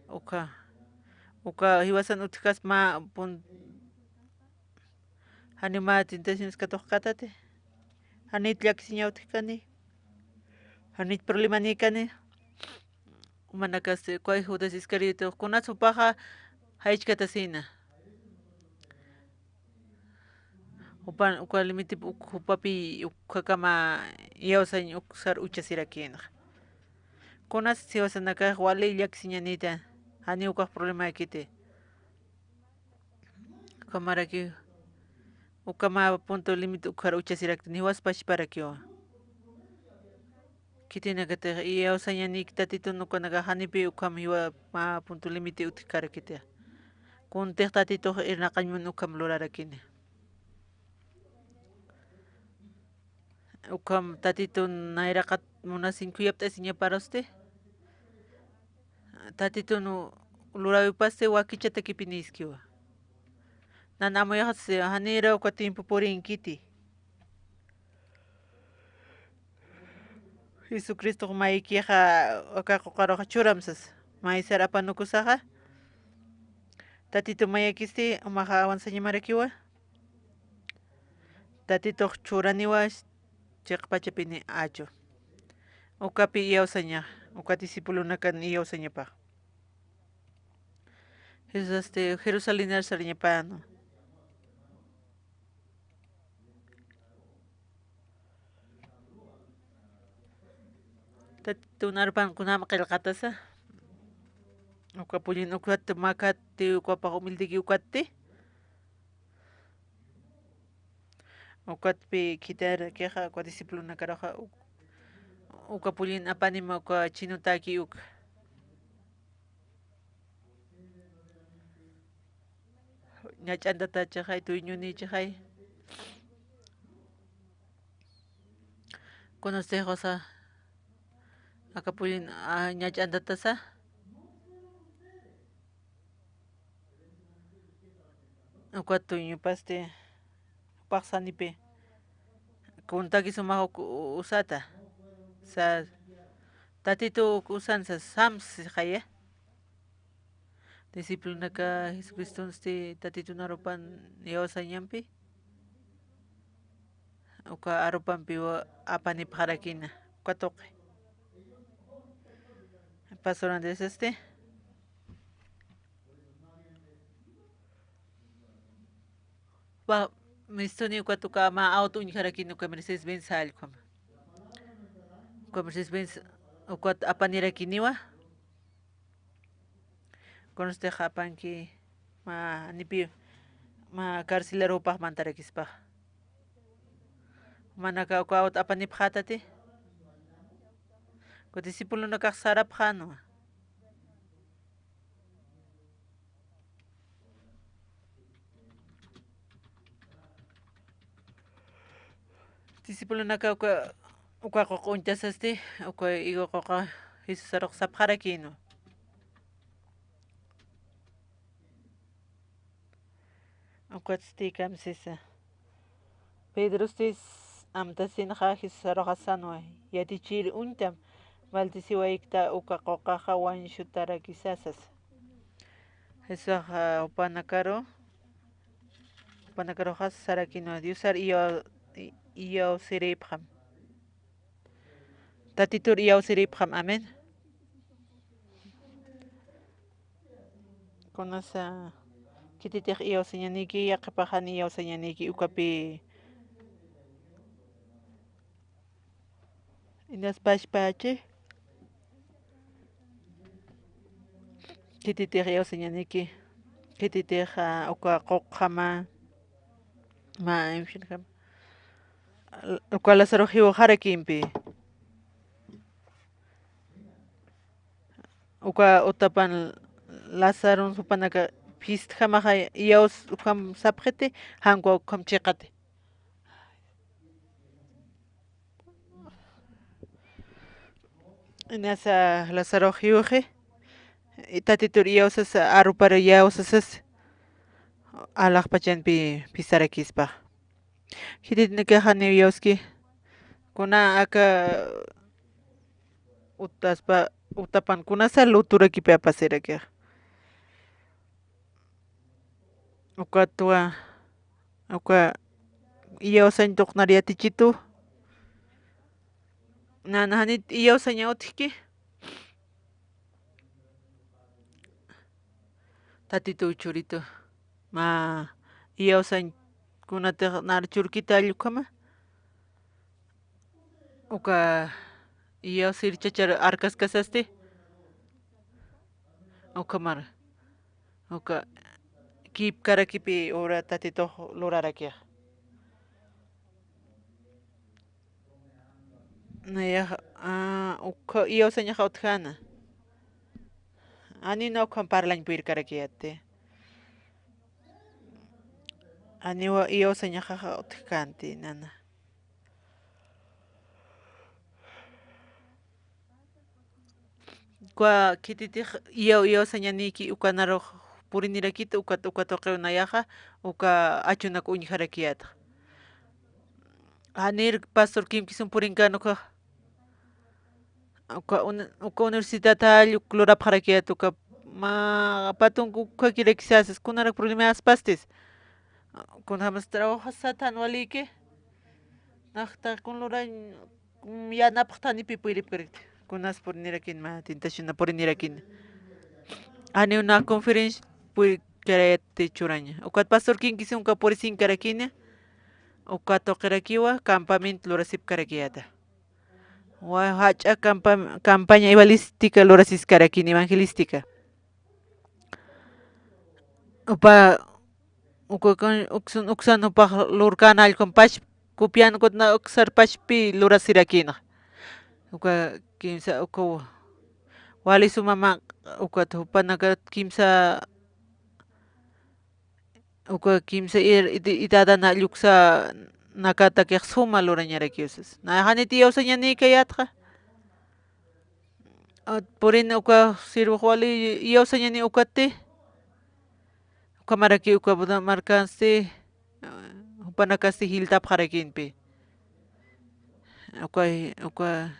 uka hiwasan utiqkas ma hanima tentaciones katuq hanit llakisñawtij kani hanit problemani kani mana kasti kay Judas Iscariote kunas upaqa haychkata sina uka limiti upapi ukakama iyawsañ sar uchasirakinaq kunas siwasanakaq wali llakisñanita hani ukaq problema kiti ukamaraki ukama punto limite ukar uchasirakti niwaspash parakiwa kitinakatiq iyawsañanik tatitun ukanaqa hanipi ukam hiwa ma punto limite utikarakitiq kuntiq tatituq irnaqañman ukam lurarakini ukam tatitun nayraqa munasin kuyapt'asiña paraste tatitun lurawipaste wakichata kipiniskiwa nana amuyaqsi hanira uka tiempo purinkiti Jesucristo maykiqa uka qoqaruqa churamsas maysara apanukusaqa tatito mayakisti umaqa awansañamarakiwa tatituq churaniwash chiqpachapini achu ukapi iyawsaña uka discipuluna kan iyawsañapaq Jesus Jerusalén sariñapano tatunarpan kunama qillqatasa uka pullin ukata makati ukapaq humildiki ukati ukatpi quitar queja uka disciplina karoja uka pulin apanima uka chinutaki uka ñach'antata chaqay tuyñuni chaqay consejosa akapulin ñach'antatasa uka tuyñupaste paqsanipi kuntaki sumaq usata sa tatitu usansa sams qaya disciplinaka Jesucristoste tatitu narupan yawasañanpi uka arupanpi apanipaq harakina uka tuqi Pastor Andrés mistuni uka tuka ma auto harakina uka Mercedes-Benz allquma uka Mercedes-Benz uka apanerakiniwa conosteq apanki ma nipi ma carcelerupaq mantarakispa manaka uka auto apanipaq hatati uka discipuluna kaq sarapaq hanuwa discipulunaka uka qunchasasti uka iguqa Jesus aruq sapaqarakinu ukatsiti kamsisa Pedrostis amtasinaqa Jesus aruq asanwa yatichir untam maldiciwaykta uka qoqaqa wanshutarakisasas Jesus upanakaruqa sarakinua Diosar iyawsiripqam tatitur iyawsiripqam amen kunasa kititiq iyawsañaniki yaqipaqani iyawsañaniki ukapi inaspashpachi kititiq iyawsañaniki kititiq uka qoqqama ma uka Lázaro hiwaq harakinpi uka utapan Lázaro supanaka fiestamaqa iyaws ukam sapqiti hankwa ukam chiqati inasa Lázaro hiwaqi tatitur iyawsas arupara yawsasas alaq pachanpi pisarakispa hititnikaqa niyawski kuna aka utapan kunasa luturakipi apasirakiqa uka iyawsaña yatichitu nana hanit iyawsaña utijki tatitu churitu ma iyawsañkunata nari churkita allukama uka iyawsirichachar arkaskasasti ukamara uka kipkarakipi ura tatituq lurarakiqa nayaqa uka iyawsañaqa utkana anina ukan parlañpi wirkarakiyati aniwa iyawsañaqa utkanti nana uka kititiq iyawsañaniki uka naruq purinirakita uka tuqiwnayaqa uka achunaka uñiharakiyataq hanir pastor Kimkisun purinkanuqa uka universidadta alluk lurapaqarakiyata uka ma patunku ukakirakisasas kunarak problema aspastis kuna hamas trabajasata anualiki naqta kunlurañ yanapaq tanipi puriripkarik kunas purinirakin ma tintashina purinirakin ani una conferencia purikkarayati churaña uka pastor Kinkisun uka purisinkarakina uka tuqirakiwa campamento lurasipkarakiyata hacha campaña evangelística lurasiscarakini evangelística upa uksanupaq lurkana allqun copian na sarpashpi lurasirakina uka kimsa uka wali sumama uka hupanaka kimsa uka kimsa itada na luksa nakata que suma lurañarakiusas na haniti yawsaña ni kayatka purin uka sirvo wali yawsaña ni ukati uka maraki uka buda markansi hupanakasti hiltap harakinpi uka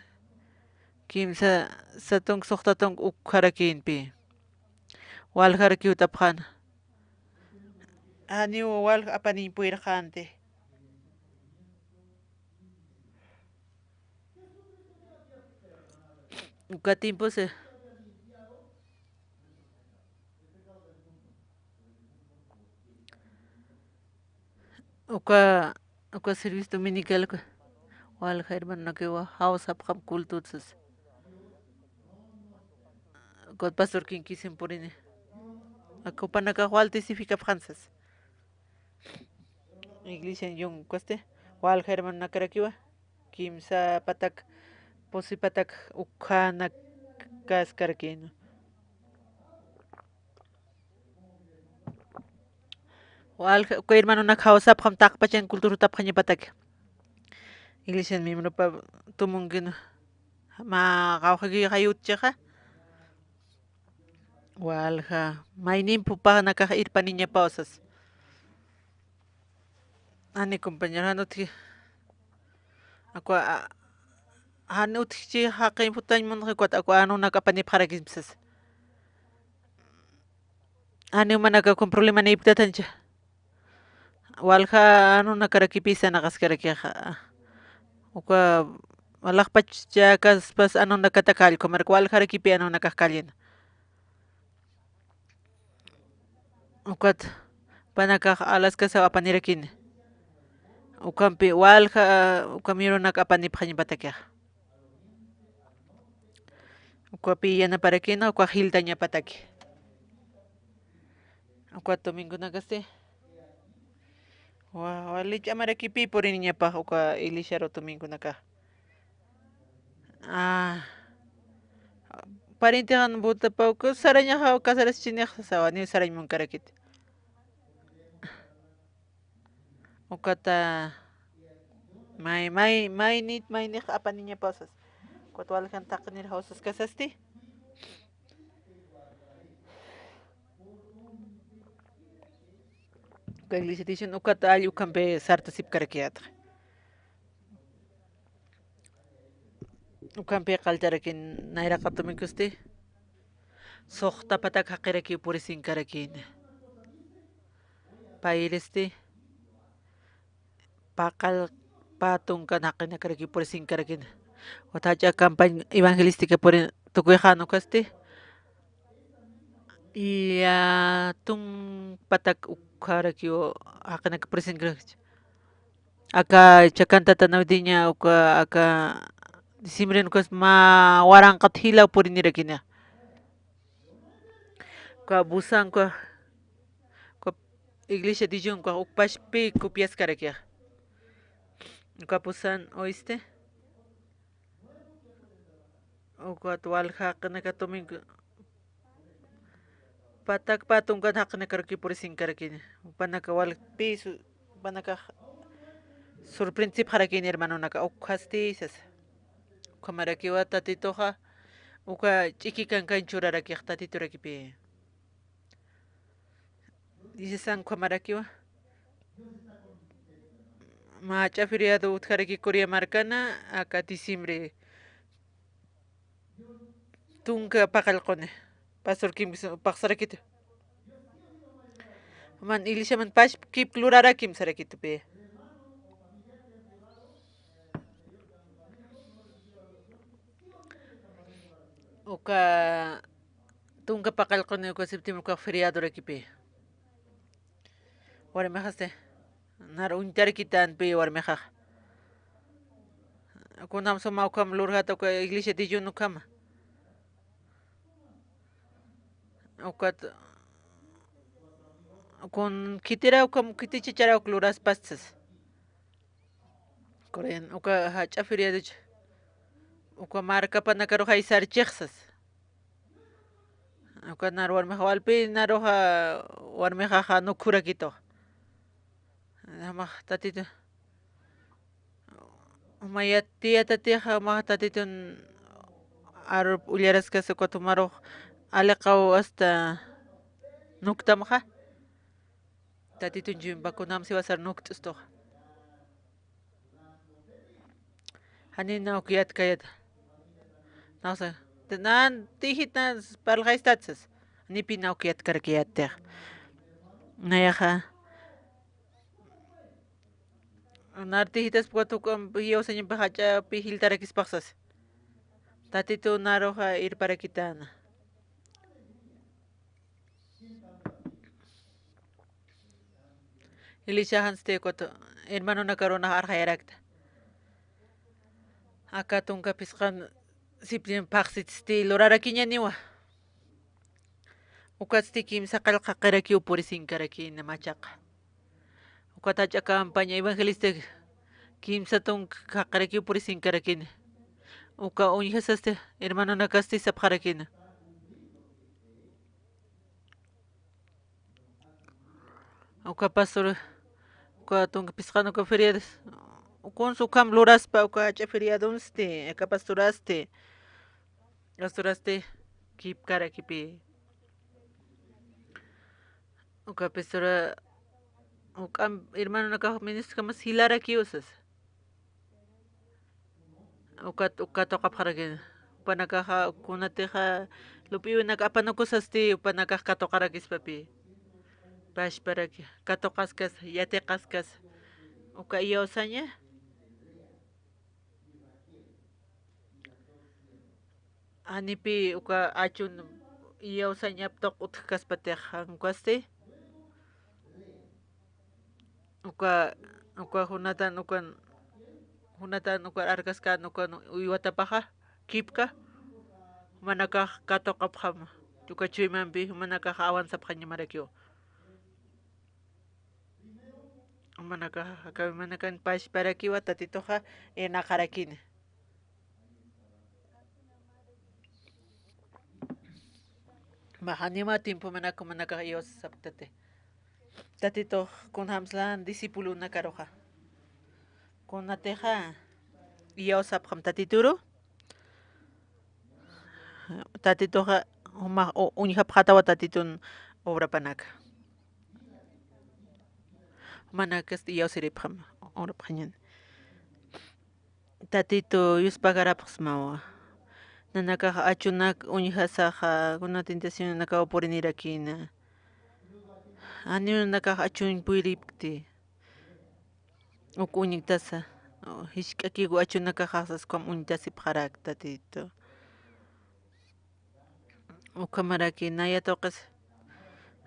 kimsa satong soktatong harakinpi wal haraki utaphan ani wal apani puirjante uka tiempo se uka servicio dominical wal hermano na que wa house apkam kultutsas God pastor kin kisen purini ako panaka wal testifica francés iglesia yung koste wal hermano na karakiwa kimsa patak posi patak ukhanak kaskarkin wal ko hermano na house apkam takpachan kulturu tapkhanya patak iglesia miembro pa tumungin ma kawhagi hayut chaka walha maynin pupa nakakair pa niña pausas ani compañero hanuti ako hanuti chi haqin putan mon rekwat ako ano nakapani parakimsas ani manaka con problema na iptatancha walha ano nakarakipisa nakaskarakiha uka malakpach chakas pas ano nakatakal comer wal harakipi ano nakakalien ukat panaka alas kasa apanirakin ukampi walha ukamiro nakapani phani patakya ukapi yana parakina uka hiltaña pataki uka domingo nakaste wali chamarakipi poriniña pa uka ilisharo domingo naka parintehan buta pa uka saraña ha kasaras chinya sawa ni sarañ munkarakit ukata may nit apaniña pausas kotwal kan taqnir hausas kasasti ka iglesia dicen ukata allu kampe sarta sip karakiata ukampe qaltarakin naira qatumikusti soqta patak haqiraki purisin karakin pairisti pakal patun kan haqina karaki purisin karakin watacha campaña evangelística por tukuijano kasti y tung patak ukarakio haqina purisin karakin aka chakanta navideña uka aka diciembre nukas ma waranqat hila purinirakiña ka busan ka iglesia dijon ka ukpashpi copiaskarakia uka busan oíste uka tual haqna ka domingo patak patun kan haqna karaki purisin karakiña panaka wal piso panaka sorprendip harakin hermano naka ukhastisas kamarakiwa tatitoja uka chikikan kan churaraki tatitorakipi dice san kamarakiwa macha feriado utkaraki korea marcana aka diciembre tunka pakalqone pastor kim paqsarakit man iglesia man pash kip klurarakim sarakitupi uka tunka pakalqone uka septiembre uka feriado rakipi warmejaste nar untarkitanpi warmejaj kunam soma ukam lurjata uka iglesia dijon ukama ukat con kitira ukam kitichichara ukluras pastas Korean uka hacha feriado uka marca panakaro haisar chexas uka nar warmeja walpi naroja warmeja ja nukura kito mah tatito maya tia tatija mah tatitun ar ullaraskas ukatumaro alaqaw hasta nuktamja tatitun chimbakunam siwasar nukt'ustoja hanina ukiyat kayata nasa nan tijita palgaistatsas nipina ukiyat karkiyatej nayaja nartijitas puatukan yosaña pajacha pijiltarakispaksas tatitu naroja ir para kitana ilishahan stekoto hermano nakarona arjayarakta acá tunka pisqan siplin paqsitsti lorarakiñaniwa ukatsti kimsa qallqa qiraki upurisinkarakina machaqa ukatacha campaña evangelista kimsa tunka qaqiraki upurisinkarakina uka uñijasaste hermano nakasti sapqarakina uka pastor uka tunka pisqan uka feriados ukunsu kam luraspa uka hacha feriadonsti uka pastoraste kipkarakipi uka pastora uka hermano naka ministro kamas hilaraki usas uka toqapqarakina upanakaja kunateja lupiwinaka apanukusasti upanakaj katoqarakispapi pashparaki katoqaskas yatiqaskas uka iyosaña anipi uka achun iyosaña toq utkaspataj hankuasti uka hunatan uka arkaska uka uywatapaja kipka manakaj katoqapqama uka chaymanpi manakaj avanzapaqñamarakiwa manakaj pashparakiwa tatitoja naqarakini maja nima tiempo manakaj iyawsaptate tatito kunhamslan discípulo nakaroja kunateja iyawsapqam tatituru tatitoja uñijapqatawa tatitun obrapanaka manakasti iyawsiripqam obrapaqñani tatito yuspaqarapaqs mawa nanakaj achunaka uñijasaja kuna tentación nakawa purinirakina animanakaj achun puyripti uka uñitasa hishk'akiku achunaka kajsasqam uñitasipaqarak tatito uka maraki nayatoqas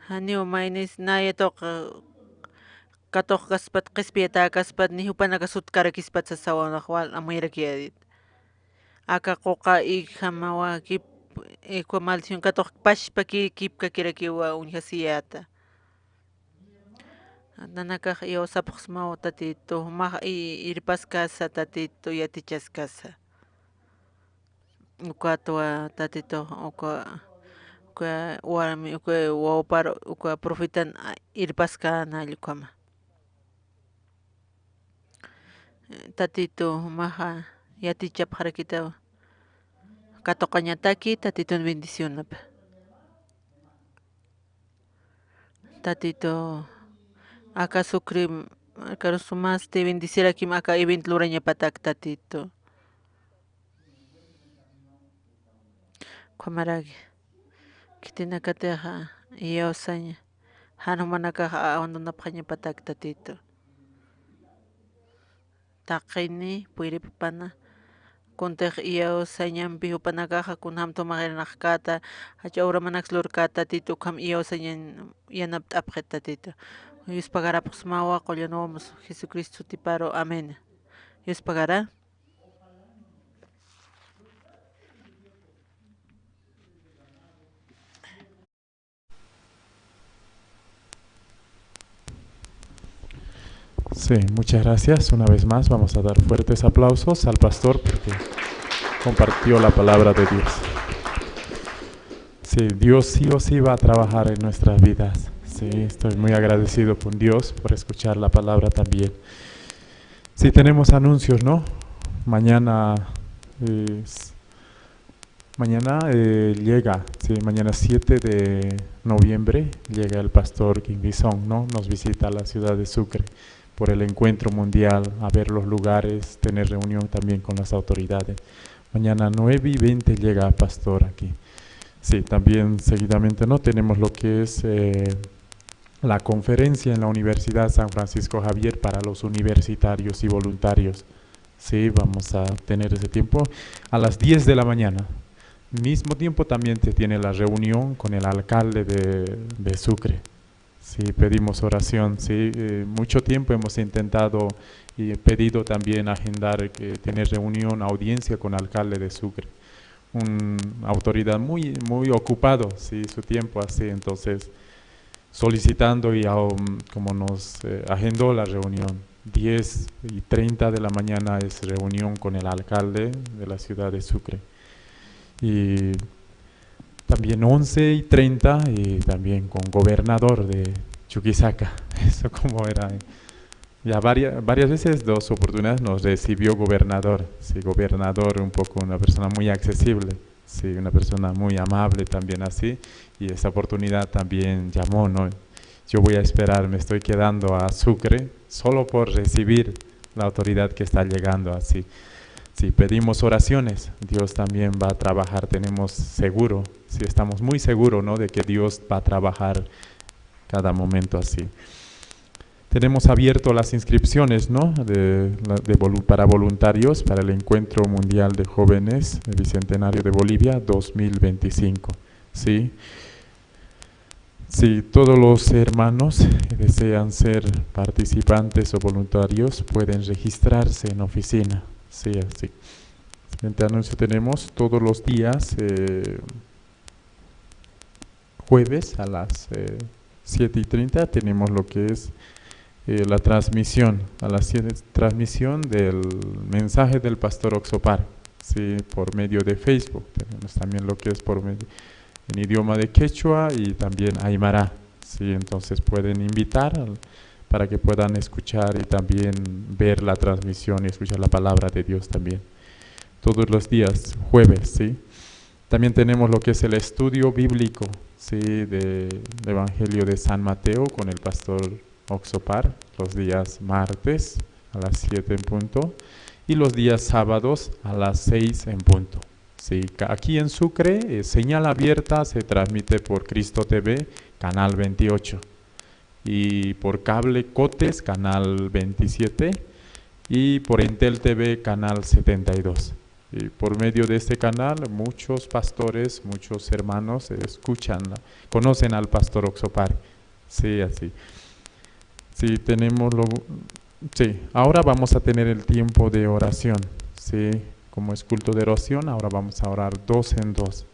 haniwa maynis nayatoqa katoq kaspat q'ispiyata kaspat ni upanaka sutkarakispatas sawanaq amuyarakiyadita aka quqa hamawa maldición katoq pashpa kipkakirakiwa uñijasiyata nanakaj iyawsapaqs mawa tatito maj irpaskasa tatito yatichaskasa uka atwa tatito uka warmi uka wawapara uka profeta irpaskana allqukama tatito maja yatichapaqrakita katoqañataki tatitun bendicionapa tatito aka sucre karusumaste bendicirakim aka evento lurañapatak tatito qamaraki kitinakateja iyawsaña hanumanakaj abandonapaqñapatak tatito taqayni puyripapana kuntej iyawsañanpi upanakaja kunam tomarinaqkata hacha obramanakas lurkata tatito qam iyawsaña yanap t'apqi tatito Yuspaqarapaqs mawa qollanawanmus Jesucristo tiparo amén Yuspaqara Sí, muchas gracias. Una vez más vamos a dar fuertes aplausos al pastor porque compartió la palabra de Dios. Sí, Dios sí o sí va a trabajar en nuestras vidas. Sí, estoy muy agradecido con Dios por escuchar la palabra también. Sí, tenemos anuncios, ¿no? Mañana llega, sí, mañana 7 de noviembre llega el pastor King Bison, ¿no? Nos visita a la ciudad de Sucre por el encuentro mundial, a ver los lugares, tener reunión también con las autoridades. Mañana 9:20 llega pastor aquí. Sí, también seguidamente, ¿no? Tenemos lo que es la conferencia en la Universidad San Francisco Javier para los universitarios y voluntarios. Sí, vamos a tener ese tiempo a las 10 de la mañana. Mismo tiempo también se tiene la reunión con el alcalde de Sucre. Sí, pedimos oración. Sí, mucho tiempo hemos intentado y pedido también agendar, tener reunión, audiencia con el alcalde de Sucre. Una autoridad muy ocupado, sí, su tiempo así, entonces solicitando y como nos agendó la reunión. 10:30 de la mañana es reunión con el alcalde de la ciudad de Sucre. Y también 11:30 y también con gobernador de Chuquisaca. Eso como era. Ya varias veces, 2 oportunidades nos recibió gobernador. Sí, gobernador un poco una persona muy accesible. Sí, una persona muy amable también así. Y esa oportunidad también llamó, ¿no? Yo voy a esperar, me estoy quedando a Sucre solo por recibir la autoridad que está llegando así. Sí, pedimos oraciones, Dios también va a trabajar, tenemos seguro, sí, estamos muy seguros, ¿no? De que Dios va a trabajar cada momento así. Tenemos abierto las inscripciones, ¿no? Para voluntarios para el Encuentro Mundial de Jóvenes del Bicentenario de Bolivia 2025, ¿sí? Si todos los hermanos que desean ser participantes o voluntarios pueden registrarse en oficina. Sí, así. Siguiente anuncio tenemos todos los días, jueves a las 7:30 tenemos lo que es la transmisión, a las 7 transmisión del mensaje del pastor Oxopar, sí, por medio de Facebook. Tenemos también lo que es por medio en idioma de quechua y también aymara, sí, entonces pueden invitar para que puedan escuchar y también ver la transmisión y escuchar la palabra de Dios también. Todos los días, jueves, ¿sí? También tenemos lo que es el estudio bíblico, ¿sí? Del Evangelio de San Mateo con el pastor Oxopar, los días martes a las 7 en punto y los días sábados a las 6 en punto. Sí, aquí en Sucre, señal abierta se transmite por Cristo TV, canal 28. Y por cable Cotes, canal 27, y por Entel TV, canal 72. Y por medio de este canal, muchos pastores, muchos hermanos escuchan, conocen al pastor Oxopar. Sí, así. Sí, sí, ahora vamos a tener el tiempo de oración. Sí, como es culto de oración, ahora vamos a orar 2 en 2.